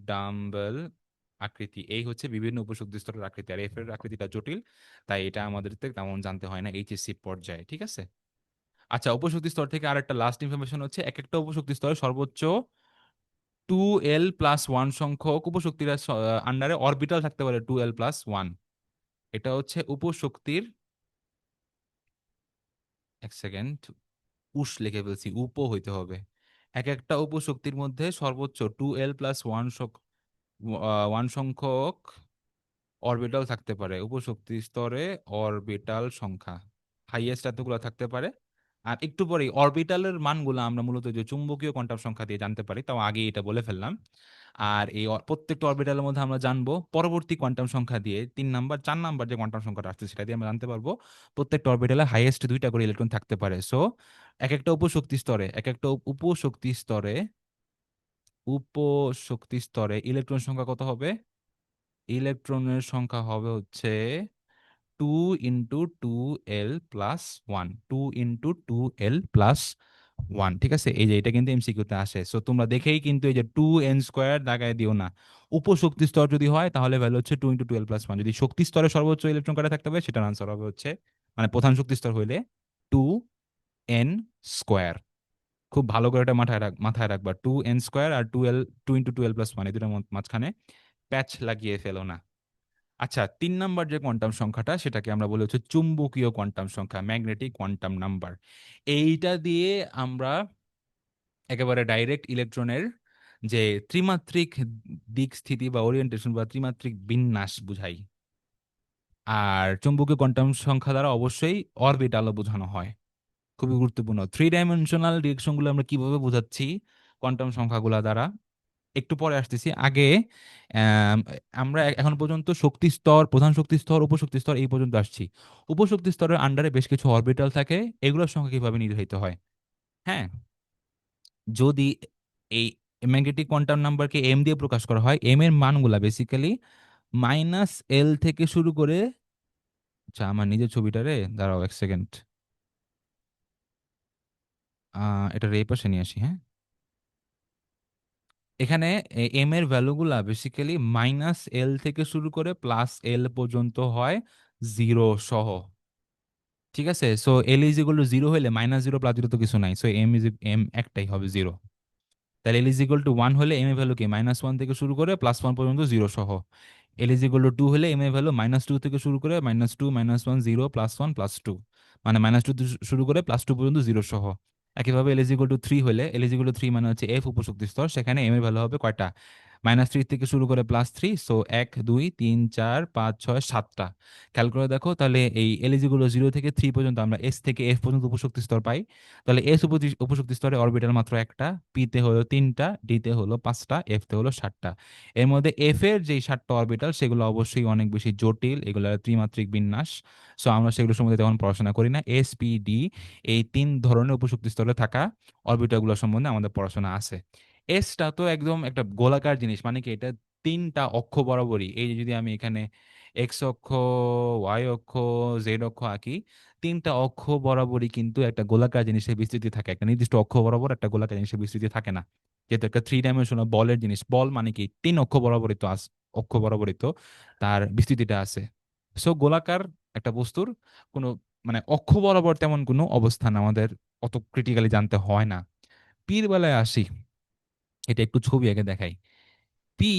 ডাম্বেল আকৃতি, এই হচ্ছে বিভিন্ন উপশক্তি স্তরের আকৃতি। আর এফ এর আকৃতিটা জটিল, তাই এটা আমাদের তেমন জানতে হয় না এইচএসসি পর্যায়ে, ঠিক আছে। আচ্ছা, উপশক্তি স্তর থেকে আরেকটা লাস্ট ইনফরমেশন হচ্ছে, এক একটা উপশক্তি স্তরে সর্বোচ্চ 2l+1 সংখ্যক উপশক্তির আন্ডারে অরবিটাল থাকতে পারে, 2l+1। এটা হচ্ছে উপশক্তির, এক সেকেন্ড, উস লিখে ফেলছি, হইতে হবে। এক একটা উপশক্তির মধ্যে সর্বোচ্চ 2l+1 ওয়ান সংখ্যক অরবিটাল থাকতে পারে। উপশক্তি স্তরে অরবিটাল সংখ্যা হাইয়েস্ট এতগুলো থাকতে পারে। আর একটু পরে অরবিটালের মানগুলো আমরা মূলত যে চুম্বকীয় কোয়ান্টাম সংখ্যা দিয়ে জানতে পারি, তাও আগে এটা বলে ফেললাম। আর এই প্রত্যেকটা অরবিটালের মধ্যে আমরা জানবো পরবর্তী কোয়ান্টাম সংখ্যা দিয়ে, 3 নাম্বার 4 নাম্বার যে কোয়ান্টাম সংখ্যাটা আসছে সেটা দিয়ে আমরা জানতে পারবো প্রত্যেকটা অরবিটালে হাইয়েস্ট 2টা করে ইলেকট্রন থাকতে পারে। সো এক একটা উপশক্তি স্তরে, এক একটা উপশক্তি স্তরে উপশক্তি স্তরে ইলেকট্রন সংখ্যা কত হবে? ইলেকট্রনের সংখ্যা হবে হচ্ছে 2 × 2l+1, 2 × 2l+1, ঠিক আছে। এই যে এটা কিন্তু এমসিকিউতে আসে, সো তোমরা দেখেই কিন্তু এই যে 2n² দাগায় দিও না। উপশক্তি স্তর যদি হয় তাহলে ভ্যালু হচ্ছে 2 × 2l+1। যদি শক্তি স্তরে সর্বোচ্চ ইলেকট্রন কাটা থাকতে হবে, সেটার আনসার হবে হচ্ছে, মানে প্রধান শক্তি স্তর হইলে 2n²। খুব ভালো করে এটা মাথায় রাখবা, 2n² আর 2 × 2l+1, এই দুটোর মাঝখানে প্যাচ লাগিয়ে ফেলো না। আচ্ছা, 3 নাম্বার যে কোয়ান্টাম সংখ্যাটা সেটাকে আমরা বলি হচ্ছে চুম্বকীয় কোয়ান্টাম সংখ্যা, ম্যাগনেটিক কোয়ান্টাম নাম্বার। এইটা দিয়ে আমরা একেবারে ডাইরেক্ট ইলেকট্রনের যে ত্রিমাত্রিক দিক স্থিতি বা ওরিয়েন্টেশন বা ত্রিমাত্রিক বিন্যাস বুঝাই। আর চুম্বকীয় কোয়ান্টাম সংখ্যা দ্বারা অবশ্যই অরবিটালও বোঝানো হয়। খুবই গুরুত্বপূর্ণ, 3 ডাইমেনশনাল ডিরেকশনগুলো আমরা কিভাবে বোঝাচ্ছি কোয়ান্টাম সংখ্যাগুলা দ্বারা একটু পরে আসতেছি। আগে আম, আমরা এখন পর্যন্ত শক্তি স্তর, প্রধান শক্তি স্তর, উপশক্তি স্তর এই পর্যন্ত আসছি। উপশক্তি স্তরের আন্ডারে বেশ কিছু অরবিটাল থাকে, এগুলোর সংখ্যা কিভাবে নির্ধারিত হয়? হ্যাঁ, যদি এই ম্যাগনেটিক কোয়ান্টাম নাম্বারকে এম দিয়ে প্রকাশ করা হয়, এম এর মানগুলা বেসিক্যালি -l থেকে শুরু করে, আচ্ছা আমার নিজের ছবিটা রে, দাঁড়াও এক সেকেন্ড, এটা এই পাশে নিয়ে আসি, হ্যাঁ। এখানে এম এর ভ্যালুগুলা বেসিক্যালি -l থেকে শুরু করে +l পর্যন্ত হয়, জিরো সহ, ঠিক আছে। সো l = 0 হলে -0 + 0 তো কিছু নাই, সো এম একটাই হবে, জিরো। তাহলে l = 1 হলে এম এর ভ্যালু কি, -1 থেকে শুরু করে +1 পর্যন্ত জিরো সহ। l = 2 হলে এম এর ভ্যালু -2 থেকে শুরু করে -2 -1 0 +1 +2, মানে -2 থেকে শুরু করে +2 পর্যন্ত জিরো সহ। একইভাবে l = 3 হলে, l = 3 মানে হচ্ছে এফ উপশক্তি স্তর, সেখানে এম এর ভ্যালু হবে কয়টা, -3 থেকে শুরু করে +3, সো 1 2 3 4 5 6 7টা। খেয়াল করে দেখো, তাহলে এই l = 0 থেকে 3 পর্যন্ত আমরা এস থেকে এফ পর্যন্ত উপশক্তি স্তর পাই। তাহলে এস উপশক্তি স্তরে অরবিটাল মাত্র একটা, পিতে হলো 3টা, ডিতে হলো 5টা, এফতে হলো 7টা। এর মধ্যে এফ এর যেই 7টা অরবিটাল সেগুলো অবশ্যই অনেক বেশি জটিল, এগুলো ত্রিমাত্রিক বিন্যাস, সো আমরা সেগুলো সম্বন্ধে তেমন পড়াশোনা করি না। এস, পি, ডি, এই 3 ধরনের উপশক্তি স্তরে থাকা অরবিটালগুলো সম্বন্ধে আমাদের পড়াশোনা আছে। এসটা তো একদম একটা গোলাকার জিনিস, মানে কি এটা 3টা অক্ষ বরাবরই, এই যে যদি আমি এখানে এক্স অক্ষ, ওয়াই অক্ষ, জেড অক্ষ আঁকি, 3টা অক্ষ বরাবরই কিন্তু একটা গোলাকার জিনিসের বিস্তৃতি থাকে, একটা নির্দিষ্ট অক্ষ বরাবর একটা গোলাকার জিনিসের বিস্তৃতি থাকে না। যেহেতু একটা 3 ডাইমেনশনাল বলের জিনিস, বল মানে কি 3 অক্ষ বরাবরই তো অক্ষ বরাবরই তো তার বিস্তৃতিটা আছে। সো গোলাকার একটা বস্তুর কোনো, মানে অক্ষ বরাবর তেমন কোনো অবস্থান আমাদের অত ক্রিটিক্যালি জানতে হয় না। পির বেলায় আসি, এটা একটু ছবি আগে দেখাই। পি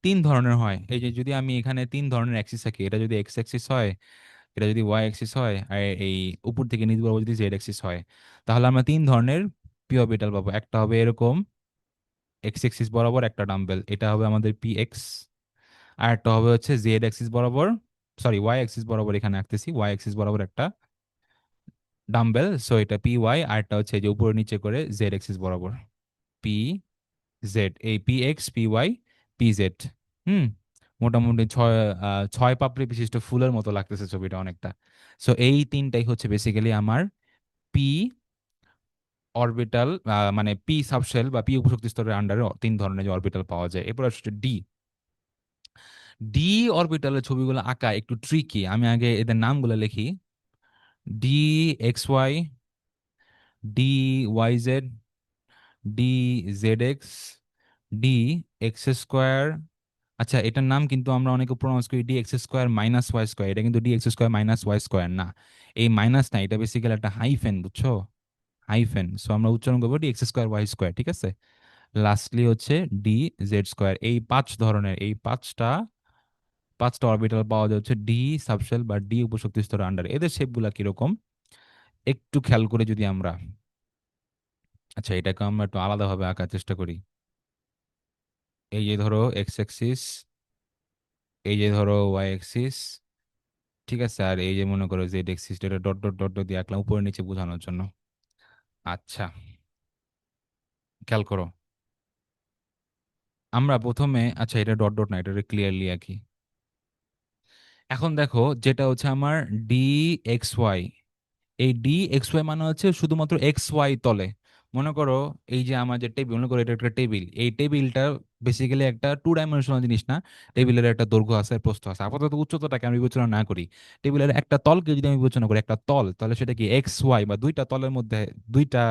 3 ধরনের হয়, এই যে যদি আমি এখানে 3 ধরনের অ্যাক্সিস আঁকি, এটা যদি এক্স অ্যাক্সিস হয়, এটা যদি ওয়াই অ্যাক্সিস হয়, আর এই উপর থেকে নিচ বরাবর যদি জেড অ্যাক্সিস হয়, তাহলে আমরা 3 ধরনের পি অরবিটাল পাবো। একটা হবে এরকম এক্স অ্যাক্সিস বরাবর একটা ডাম্বেল, এটা হবে আমাদের পি এক্স। আর একটা হবে হচ্ছে জেড অ্যাক্সিস বরাবর, সরি ওয়াই অ্যাক্সিস বরাবর, এখানে আঁকতেছি ওয়াই অ্যাক্সিস বরাবর একটা ডাম্বেল, সো এটা পি ওয়াই। আর একটা হচ্ছে এই যে উপরে নিচে করে জেড অ্যাক্সিস বরাবর, পি জেড, এই p x, p y, p z. হুম, মোটামুটি 6 পাপড়ি বিশিষ্ট ফুলের মতো লাগতেছে ছবিটা অনেকটা। সো এই 3টাই হচ্ছে বেসিক্যালি আমার পি অরবিটাল, মানে পি সাবশেল বা পি উপশক্তি স্তরের আন্ডারে 3 ধরনের যে অরবিটাল পাওয়া যায়। এরপর আসছে ডি। ডি অরবিটালের ছবিগুলো আঁকা একটু ট্রিকি, আমি আগে এদের নামগুলো লিখি। D X Y, D Y Z, D Z X, D X square. আচ্ছা, এটার নাম কিন্তু আমরা অনেকে প্রোনাউন্স করি D X square minus Y square, এটা কিন্তু D X square minus Y square না। এই মাইনাস না, এটা বেসিক্যালি একটা হাইফেন, বুঝছো? হাইফেন। সো আমরা উচ্চারণ করবো D X square Y square, ঠিক আছে? লাস্টলি হচ্ছে ডি জেড স্কোয়ার। এই পাঁচ ধরনের, এই পাঁচটা অরবিটাল পাওয়া যায় হচ্ছে ডি সাবশেল বা ডি উপশক্তি স্তরের আন্ডারে। এদের শেপগুলা কিরকম একটু খেয়াল করে যদি আমরা, আচ্ছা এটাকে আমরা একটু আলাদাভাবে আঁকার চেষ্টা করি। এই যে ধরো এক্স অ্যাক্সিস, এই যে ধরো ওয়াই অ্যাক্সিস, ঠিক আছে? আর এই যে মনে করো জেড অ্যাক্সিস, এটা ডট ডট ডট ডট দিয়ে আঁকলাম উপরে নিচে বোঝানোর জন্য। আচ্ছা, খেয়াল করো। আমরা প্রথমে, আচ্ছা এটা ডট ডট না, এটা ক্লিয়ারলি আঁকি। এখন দেখো যেটা হচ্ছে আমার ডি এক্স ওয়াই, এই ডি এক্স ওয়াই মানে হচ্ছে শুধুমাত্র এক্স ওয়াই তলে। মনে করো এই যে আমার যে টেবিল, মনে করো এটা একটা টেবিল, এই টেবিলটা বেসিক্যালি একটা টু ডাইমেনশনাল জিনিস না। টেবিলের একটা দৈর্ঘ্য আছে, প্রস্থ আছে। আপাতত উচ্চতাটাকে আমি বিবেচনা না করি, টেবিলের একটা তলকে যদি আমি বিবেচনা করি, একটা তল, তাহলে সেটা কি এক্স ওয়াই বা দুইটা তলের মধ্যে, দুইটা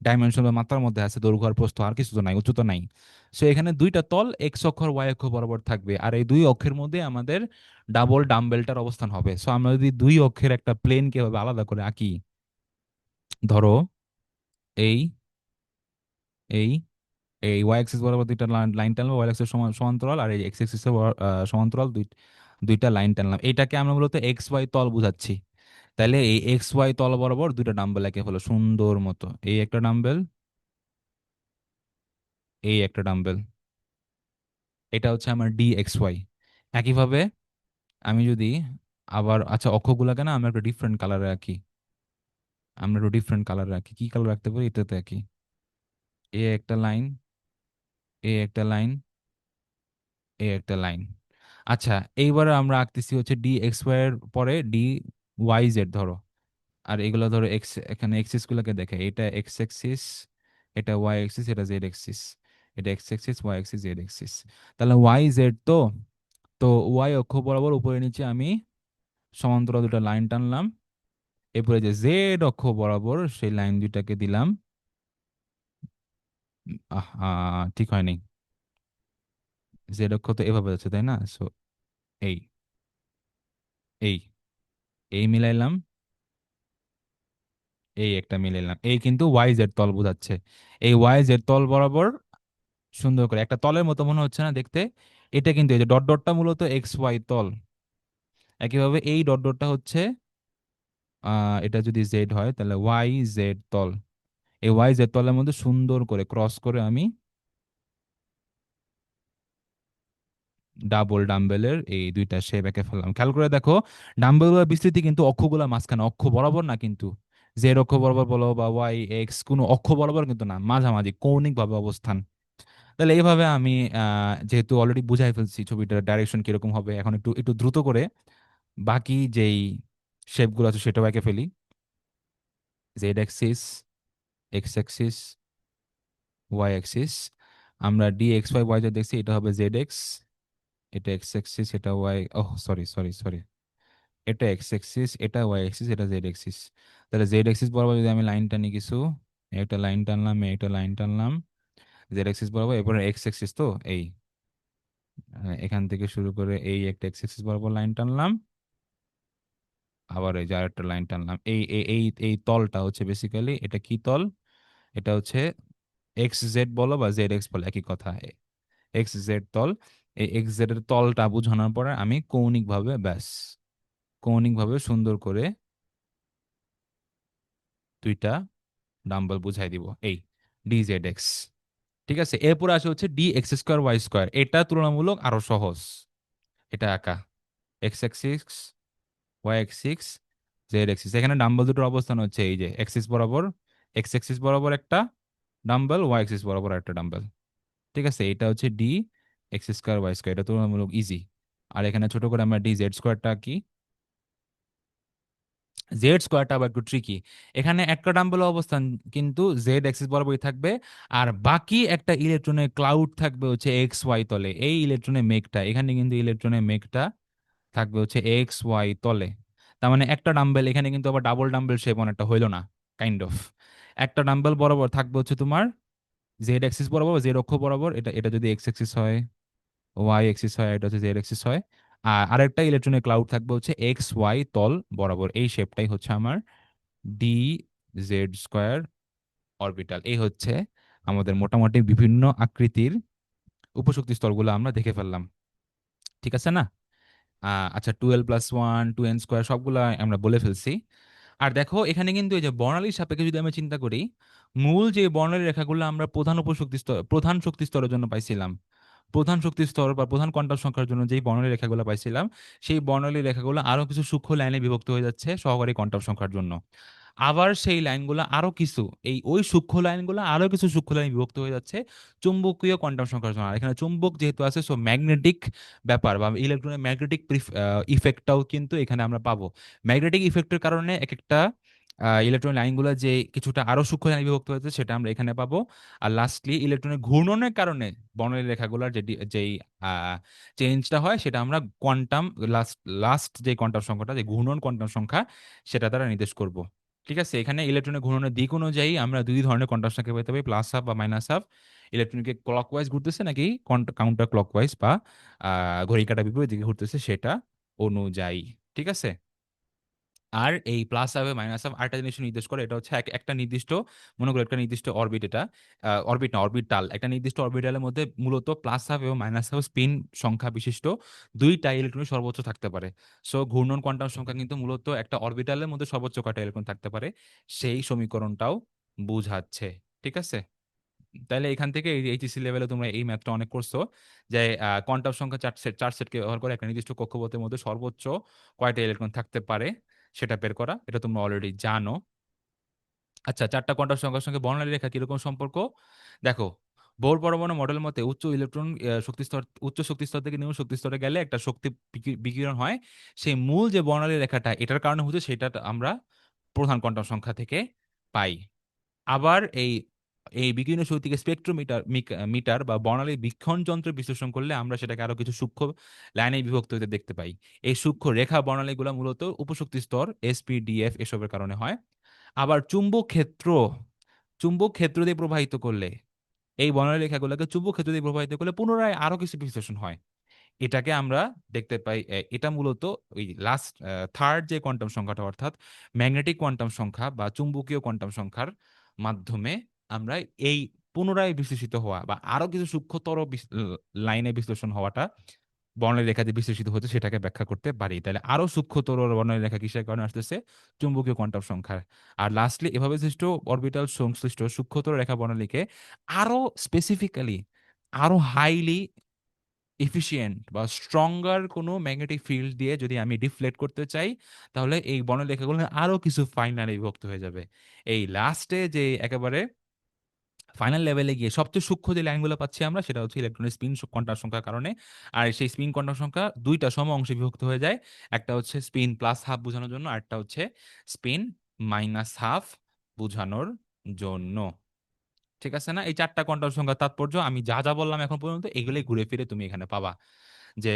ডাইমেনশন বা মাত্রার মধ্যে আছে দৈর্ঘ্য আর প্রস্থ, আর কিছু তো নাই, উচ্চতা নাই। সো এখানে দুইটা তল এক্স অক্ষ আর ওয়াই অক্ষ বরাবর থাকবে, আর এই দুই অক্ষের মধ্যে আমাদের ডাবল ডাম্বেলটার অবস্থান হবে। সো আমরা যদি দুই অক্ষের একটা প্লেনকে ভাবে আলাদা করে আঁকি, ধরো এই এই এই ওয়াই অ্যাক্সিস বরাবর দুইটা লাইন টানলাম, ওয়াই অ্যাক্সিস সমান্তরাল, আর এই এক্স অ্যাক্সিস সমান্তরাল দুইটা লাইন টানলাম। এটাকে আমরা মূলত এক্স ওয়াই তল বুঝাচ্ছি। তাহলে এই এক্স ওয়াই তল বরাবর দুইটা ডাম্বেল একে হলো সুন্দর মতো, এই একটা ডাম্বেল, এই একটা ডাম্বেল। এটা হচ্ছে আমার ডি এক্স ওয়াই। একইভাবে আমি যদি আবার, আচ্ছা অক্ষগুলাকে না আমরা একটা ডিফারেন্ট কালারে আঁকি, আমরা একটু ডিফারেন্ট কালার রাখি। কি কালার রাখতে পারি এটাতে আঁকি। এ একটা লাইন, এ একটা লাইন, এ একটা লাইন। আচ্ছা, এইবারে আমরা আঁকতেছি হচ্ছে ডি এক্স ওয়াই এর পরে ডি ওয়াই জেড ধরো। আর এগুলো ধরো এক্স, এখানে এক্সিস গুলোকে দেখে, এটা এক্স এক্সিস, এটা ওয়াই এক্সিস, এটা জেড এক্সিস, এটা X axis Y axis Z axis. তাহলে ওয়াই জেড তো, তো ওয়াই অক্ষ বরাবর উপরে নিচে আমি সমান্তরাল দুটো লাইন টানলাম। এরপরে যে জেড অক্ষ বরাবর সেই লাইন দুইটাকে দিলাম। ঠিক হয়নি, জেড অক্ষ তো এভাবে যাচ্ছে তাই না? সো এই এই এই মিলাইলাম, এই একটা মিলাইলাম, এই কিন্তু ওয়াই জেড তল বোঝাচ্ছে। এই ওয়াই জেড তল বরাবর সুন্দর করে একটা তলের মতো মনে হচ্ছে না দেখতে? এটা কিন্তু এই যে ডট ডটটা মূলত এক্স ওয়াই তল। একইভাবে এই ডট ডটটা হচ্ছে এটা যদি জেড হয় তাহলে ওয়াই জেড তল। এই ওয়াই জেড তলের মধ্যে সুন্দর করে ক্রস করে আমি ডাবল ডাম্বেলের এই দুইটা শেপ এঁকে ফেললাম। খেয়াল করে দেখো, ডাম্বেলগুলোর বিস্তৃতি কিন্তু অক্ষগুলোর মাঝখানে, অক্ষ বরাবর না কিন্তু। জেড অক্ষ বরাবর বলো বা ওয়াই এক্স, কোনো অক্ষ বরাবর কিন্তু না, মাঝামাঝি কৌণিক ভাবে অবস্থান। তাহলে এইভাবে আমি যেহেতু অলরেডি বুঝাই ফেলছি ছবিটার ডাইরেকশন কিরকম হবে, এখন একটু একটু দ্রুত করে বাকি যেই শেপগুলো আছে সেটাও এঁকে ফেলি। Z axis, X axis, Y axis. আমরা ডি এক্স ওয়াই ওয়াই যা দেখছি এটা হবে জেড এক্স, এটা এক্স অ্যাক্সিস, এটা Y, oh sorry sorry sorry, এটা এক্স অ্যাক্সিস, এটা ওয়াই অ্যাক্সিস, এটা জেড অ্যাক্সিস। তাহলে জেড অ্যাক্সিস বরাবর যদি আমি লাইন টানি কিছু, একটা লাইন টানলাম, একটা লাইন টানলাম জেড অ্যাক্সিস বরাবর, এরপরে এক্স অ্যাক্সিস তো এই এখান থেকে শুরু করে এই একটা এক্স অ্যাক্সিস বরাবর লাইন টানলাম, আবার এই যে আরেকটা লাইন টানলাম। এই এই এই এই তলটা হচ্ছে বেসিক্যালি, এটা কি তল? এটা হচ্ছে এক্স জেড বলো বা জেড এক্স বলো একই কথা, এক্স জেড তল। এই এক্স জেড এর তলটা বোঝানোর পরে আমি কৌণিক ভাবে, ব্যাস কৌণিক ভাবে সুন্দর করে দুইটা ডাম্বল বুঝাই দিব, এই ডি জেড এক্স। ঠিক আছে, এরপরে আসে হচ্ছে D X square Y square. এটা তুলনামূলক আরো সহজ। এটা একা X axis, Y axis, Z axis. এখানে ডাম্বল দুটোর অবস্থান হচ্ছে এই যে এক্সিস বরাবর, এক্স এক্সিস বরাবর একটা ডাম্বল, ওয়াই এক্সিস বরাবর একটা ডাম্বল। ঠিক আছে, এটা হচ্ছে D X square Y square, এটা তুলনামূলক ইজি। আর এখানে ছোট করে আমরা ডি জেড স্কোয়ারটা কি, জেড স্কোয়ারটা আবার একটু ট্রিকি। এখানে একটা ডাম্বেলের অবস্থান কিন্তু জেড অ্যাক্সিস বরাবরই থাকবে, আর বাকি একটা ইলেকট্রনের ক্লাউড থাকবে হচ্ছে এক্স ওয়াই তলে। এই ইলেকট্রনের মেঘটা, এখানে কিন্তু ইলেকট্রনের মেঘটা থাকবে হচ্ছে এক্স ওয়াই তলে। তার মানে একটা ডাম্বেল এখানে কিন্তু আবার ডাবল ডাম্বেল শেপ অনেকটা হইলো না, কাইন্ড অফ। একটা ডাম্বেল বরাবর থাকবে হচ্ছে তোমার জেড অ্যাক্সিস বরাবর, জেড অক্ষ বরাবর, এটা এটা যদি এক্স অ্যাক্সিস হয়, ওয়াই অ্যাক্সিস হয়, এটা হচ্ছে জেড অ্যাক্সিস হয়। আর আরেকটা ইলেকট্রনের ক্লাউড থাকবে হচ্ছে এক্স ওয়াই তল বরাবর। এই শেপটাই হচ্ছে আমার ডি জেড স্কোয়ার অরবিটাল। এই হচ্ছে আমাদের মোটামুটি বিভিন্ন আকৃতির উপশক্তি স্তরগুলো আমরা দেখে ফেললাম। ঠিক আছে না? আচ্ছা, 12+1 2n² সবগুলা আমরা বলে ফেলছি। আর দেখো এখানে কিন্তু এই যে বর্ণালীর সাপেক্ষে যদি আমরা চিন্তা করি, মূল যে বর্ণালী রেখাগুলো আমরা প্রধান উপশক্তি স্তর, প্রধান শক্তি স্তরের জন্য পাইছিলাম, প্রধান শক্তি স্তর বা প্রধান কোয়ান্টাম সংখ্যার জন্য যেই বর্ণালী রেখাগুলো পাইছিলাম, সেই বর্ণালী রেখাগুলো আরো কিছু সূক্ষ্ম লাইনে বিভক্ত হয়ে যাচ্ছে সহকারী কোয়ান্টাম সংখ্যার জন্য। আবার সেই লাইনগুলো আরো কিছু, এই ওই সূক্ষ্ম লাইনগুলো আরো কিছু সূক্ষ্ম লাইন বিভক্ত হয়ে যাচ্ছে চুম্বকীয় কোয়ান্টাম সংখ্যার জন্য। আর এখানে চুম্বক যেহেতু আছে, সো ম্যাগনেটিক ব্যাপার বা ইলেকট্রনের ম্যাগনেটিক ইফেক্টটাও কিন্তু এখানে আমরা পাবো। ম্যাগনেটিক ইফেক্টের কারণে এক একটা ইলেকট্রন লাইনগুলো যে কিছুটা আরো সূক্ষ্ম লাইনে বিভক্ত হয়েছে সেটা আমরা এখানে পাবো। আর লাস্টলি ইলেকট্রনের ঘূর্ণনের কারণে বর্ণালী রেখাগুলোর যেই চেঞ্জটা হয় সেটা আমরা কোয়ান্টাম, লাস্ট লাস্ট যে কোয়ান্টাম সংখ্যাটা, যে ঘূর্ণন কোয়ান্টাম সংখ্যা, সেটা দ্বারা নির্দেশ করব। ঠিক আছে, এখানে ইলেকট্রনের ঘূর্ণনের দিক অনুযায়ী আমরা দুই ধরনের কোয়ান্টাম সংখ্যা পেতে পারি, প্লাস হাফ বা মাইনাস হাফ। ইলেকট্রনকে ক্লকওয়াইজ ঘুরতেছে নাকি কাউন্টার ক্লকওয়াইজ বা ঘড়ি কাঁটা বিপরীত দিকে ঘুরতেছে সেটা অনুযায়ী। ঠিক আছে। আর এই প্লাস হাফ মাইনাস হাফ আরেকটা জিনিস নির্দেশ করে, এটা হচ্ছে একটা নির্দিষ্ট, মনে করো একটা নির্দিষ্ট অরবিট, এটা অরবিট না অরবিটাল, একটা নির্দিষ্ট অরবিটালের মধ্যে মূলত প্লাস হাফ এবং মাইনাস হাফ স্পিন সংখ্যা বিশিষ্ট দুইটা ইলেকট্রন সর্বোচ্চ থাকতে পারে। সো ঘূর্ণন কোয়ান্টাম সংখ্যা কিন্তু মূলত একটা অরবিটালের মধ্যে সর্বোচ্চ কয়টা ইলেকট্রন থাকতে পারে সেই সমীকরণটাও বুঝাচ্ছে। ঠিক আছে। তাহলে এখান থেকে এইচএসসি লেভেলে তোমরা এই ম্যাথটা অনেক করছো, যে কোয়ান্টাম সংখ্যা চার সেটকে ব্যবহার করে একটা নির্দিষ্ট কক্ষপথের মধ্যে সর্বোচ্চ কয়টা ইলেকট্রন থাকতে পারে সেটা বের করা, এটা তোমরা অলরেডি জানো। আচ্ছা, চারটা কোয়ান্টাম সংখ্যার সঙ্গে বর্ণালী রেখা কিরকম সম্পর্ক দেখো। বোর পরমাণু মডেল মতে উচ্চ ইলেকট্রন শক্তি স্তর, উচ্চ শক্তি স্তর থেকে নিম্ন শক্তি স্তরে গেলে একটা শক্তি বিকিরণ হয়। সেই মূল যে বর্ণালী রেখাটা এটার কারণে হচ্ছে, সেটা আমরা প্রধান কোয়ান্টাম সংখ্যা থেকে পাই। আবার এই এই বিকিরণ শক্তিকে স্পেকট্রোমিটার মিটার বা বর্ণালী বীক্ষণ যন্ত্রে বিশ্লেষণ করলে আমরা সেটাকে আরো কিছু সূক্ষ্ম লাইনে বিভক্ত হতে দেখতে পাই। এই সূক্ষ্ম রেখা বর্ণালীগুলো মূলত উপশক্তি স্তর এসপিডিএফ এসবের কারণে হয়। আবার চুম্বক ক্ষেত্র দিয়ে প্রবাহিত করলে, এই বর্ণালী রেখাগুলোকে চুম্বক ক্ষেত্র দিয়ে প্রবাহিত করলে পুনরায় আরো কিছু বিশ্লেষণ হয়। এটাকে আমরা দেখতে পাই, এটা মূলত ওই লাস্ট থার্ড যে কোয়ান্টাম সংখ্যাটা, অর্থাৎ ম্যাগনেটিক কোয়ান্টাম সংখ্যা বা চুম্বকীয় কোয়ান্টাম সংখ্যার মাধ্যমে আমরা এই পুনরায় বিশ্লেষিত হওয়া বা আরো কিছু সূক্ষ্মতর লাইনে বিশ্লেষণ হওয়াটা, বর্ণালী রেখা দিয়ে বিশ্লেষিত হচ্ছে, সেটাকে ব্যাখ্যা করতে পারি। তাহলে আরো সূক্ষ্মতর বর্ণালী রেখা কিসের কারণে আসতেছে? চুম্বকীয় কোয়ান্টাম সংখ্যার। আর লাস্টলি এভাবে সৃষ্ট অরবিটাল সংশ্লিষ্ট সূক্ষ্মতর রেখা বর্ণালীকে আরো স্পেসিফিক্যালি, আরো হাইলি এফিশিয়েন্ট বা স্ট্রঙ্গার কোনো ম্যাগনেটিক ফিল্ড দিয়ে যদি আমি ডিফ্লেক্ট করতে চাই, তাহলে এই বর্ণরেখাগুলো আরো কিছু ফাইনালে বিভক্ত হয়ে যাবে। এই লাস্টে যে একেবারে ফাইনাল লেভেলে গিয়ে সবচেয়ে সূক্ষ্ম যে লাইনগুলো পাচ্ছি আমরা, সেটা হচ্ছে ইলেকট্রনের স্পিন কোয়ান্টাম সংখ্যার কারণে। আর সেই স্পিন কোয়ান্টাম সংখ্যা দুইটা সম অংশে বিভক্ত হয়ে যায়। একটা হচ্ছে স্পিন প্লাস হাফ বোঝানোর জন্য, আর একটা হচ্ছে স্পিন মাইনাস হাফ বোঝানোর জন্য। ঠিক আছে না? এই চারটা কোয়ান্টাম সংখ্যার তাৎপর্য আমি যা যা বললাম এখন পর্যন্ত, এগুলোই ঘুরে ফিরে তুমি এখানে পাবা। যে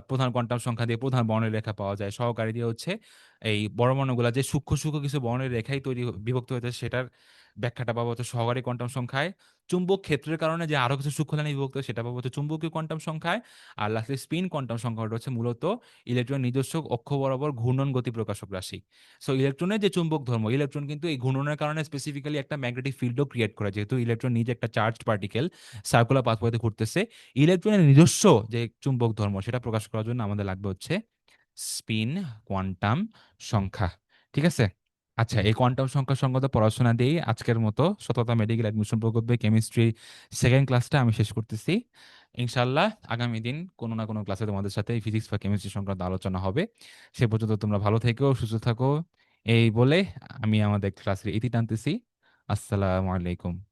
প্রধান কোয়ান্টাম সংখ্যা দিয়ে প্রধান বর্ণের রেখা পাওয়া যায়, সহকারী দিয়ে হচ্ছে এই পরমাণুগুলা যে সূক্ষ্ম সূক্ষ্ম কিছু বর্ণের রেখাই বিভক্ত হয়েছে সেটার ব্যাখ্যাটা পাবো হচ্ছে সহকারী কোয়ান্টাম সংখ্যায়। চুম্বক ক্ষেত্রের কারণে যে আরো কিছু সূক্ষ্ম লাইনে বিভক্ত হয়, সেটা পাবো হচ্ছে চুম্বকীয় কোয়ান্টাম সংখ্যায়। আর লাস্টে স্পিন কোয়ান্টাম সংখ্যাটা হচ্ছে মূলত ইলেকট্রন নিজস্ব অক্ষ বরাবর ঘূর্ণন গতি প্রকাশক রাশি। সো ইলেকট্রনের যে চুম্বক ধর্ম, ইলেকট্রন কিন্তু এই ঘূর্ণনের কারণে স্পেসিফিক্যালি একটা ম্যাগনেটিক ফিল্ডও ক্রিয়েট করে, যেহেতু ইলেকট্রন নিজে একটা চার্জড পার্টিকেল সার্কুলার পাথওয়েতে ঘুরতেছে। ইলেকট্রনের নিজস্ব যে চুম্বক ধর্ম সেটা প্রকাশ করার জন্য আমাদের লাগবে হচ্ছে স্পিন কোয়ান্টাম সংখ্যা। ঠিক আছে। আচ্ছা, এই কোয়ান্টাম সংখ্যা সংগত পড়াশোনা দিয়েই আজকের মতো শততা মেডিকেল অ্যাডমিশন প্রকল্পে কেমিস্ট্রি সেকেন্ড ক্লাসটা আমি শেষ করতেছি। ইনশাল্লাহ আগামী দিন কোনো না কোনো ক্লাসে তোমাদের সাথে ফিজিক্স বা কেমিস্ট্রি সংক্রান্ত আলোচনা হবে। সে পর্যন্ত তোমরা ভালো থেকো, সুস্থ থাকো। এই বলে আমি আমাদের ক্লাসের ইতি টানতেছি। আসসালামু আলাইকুম।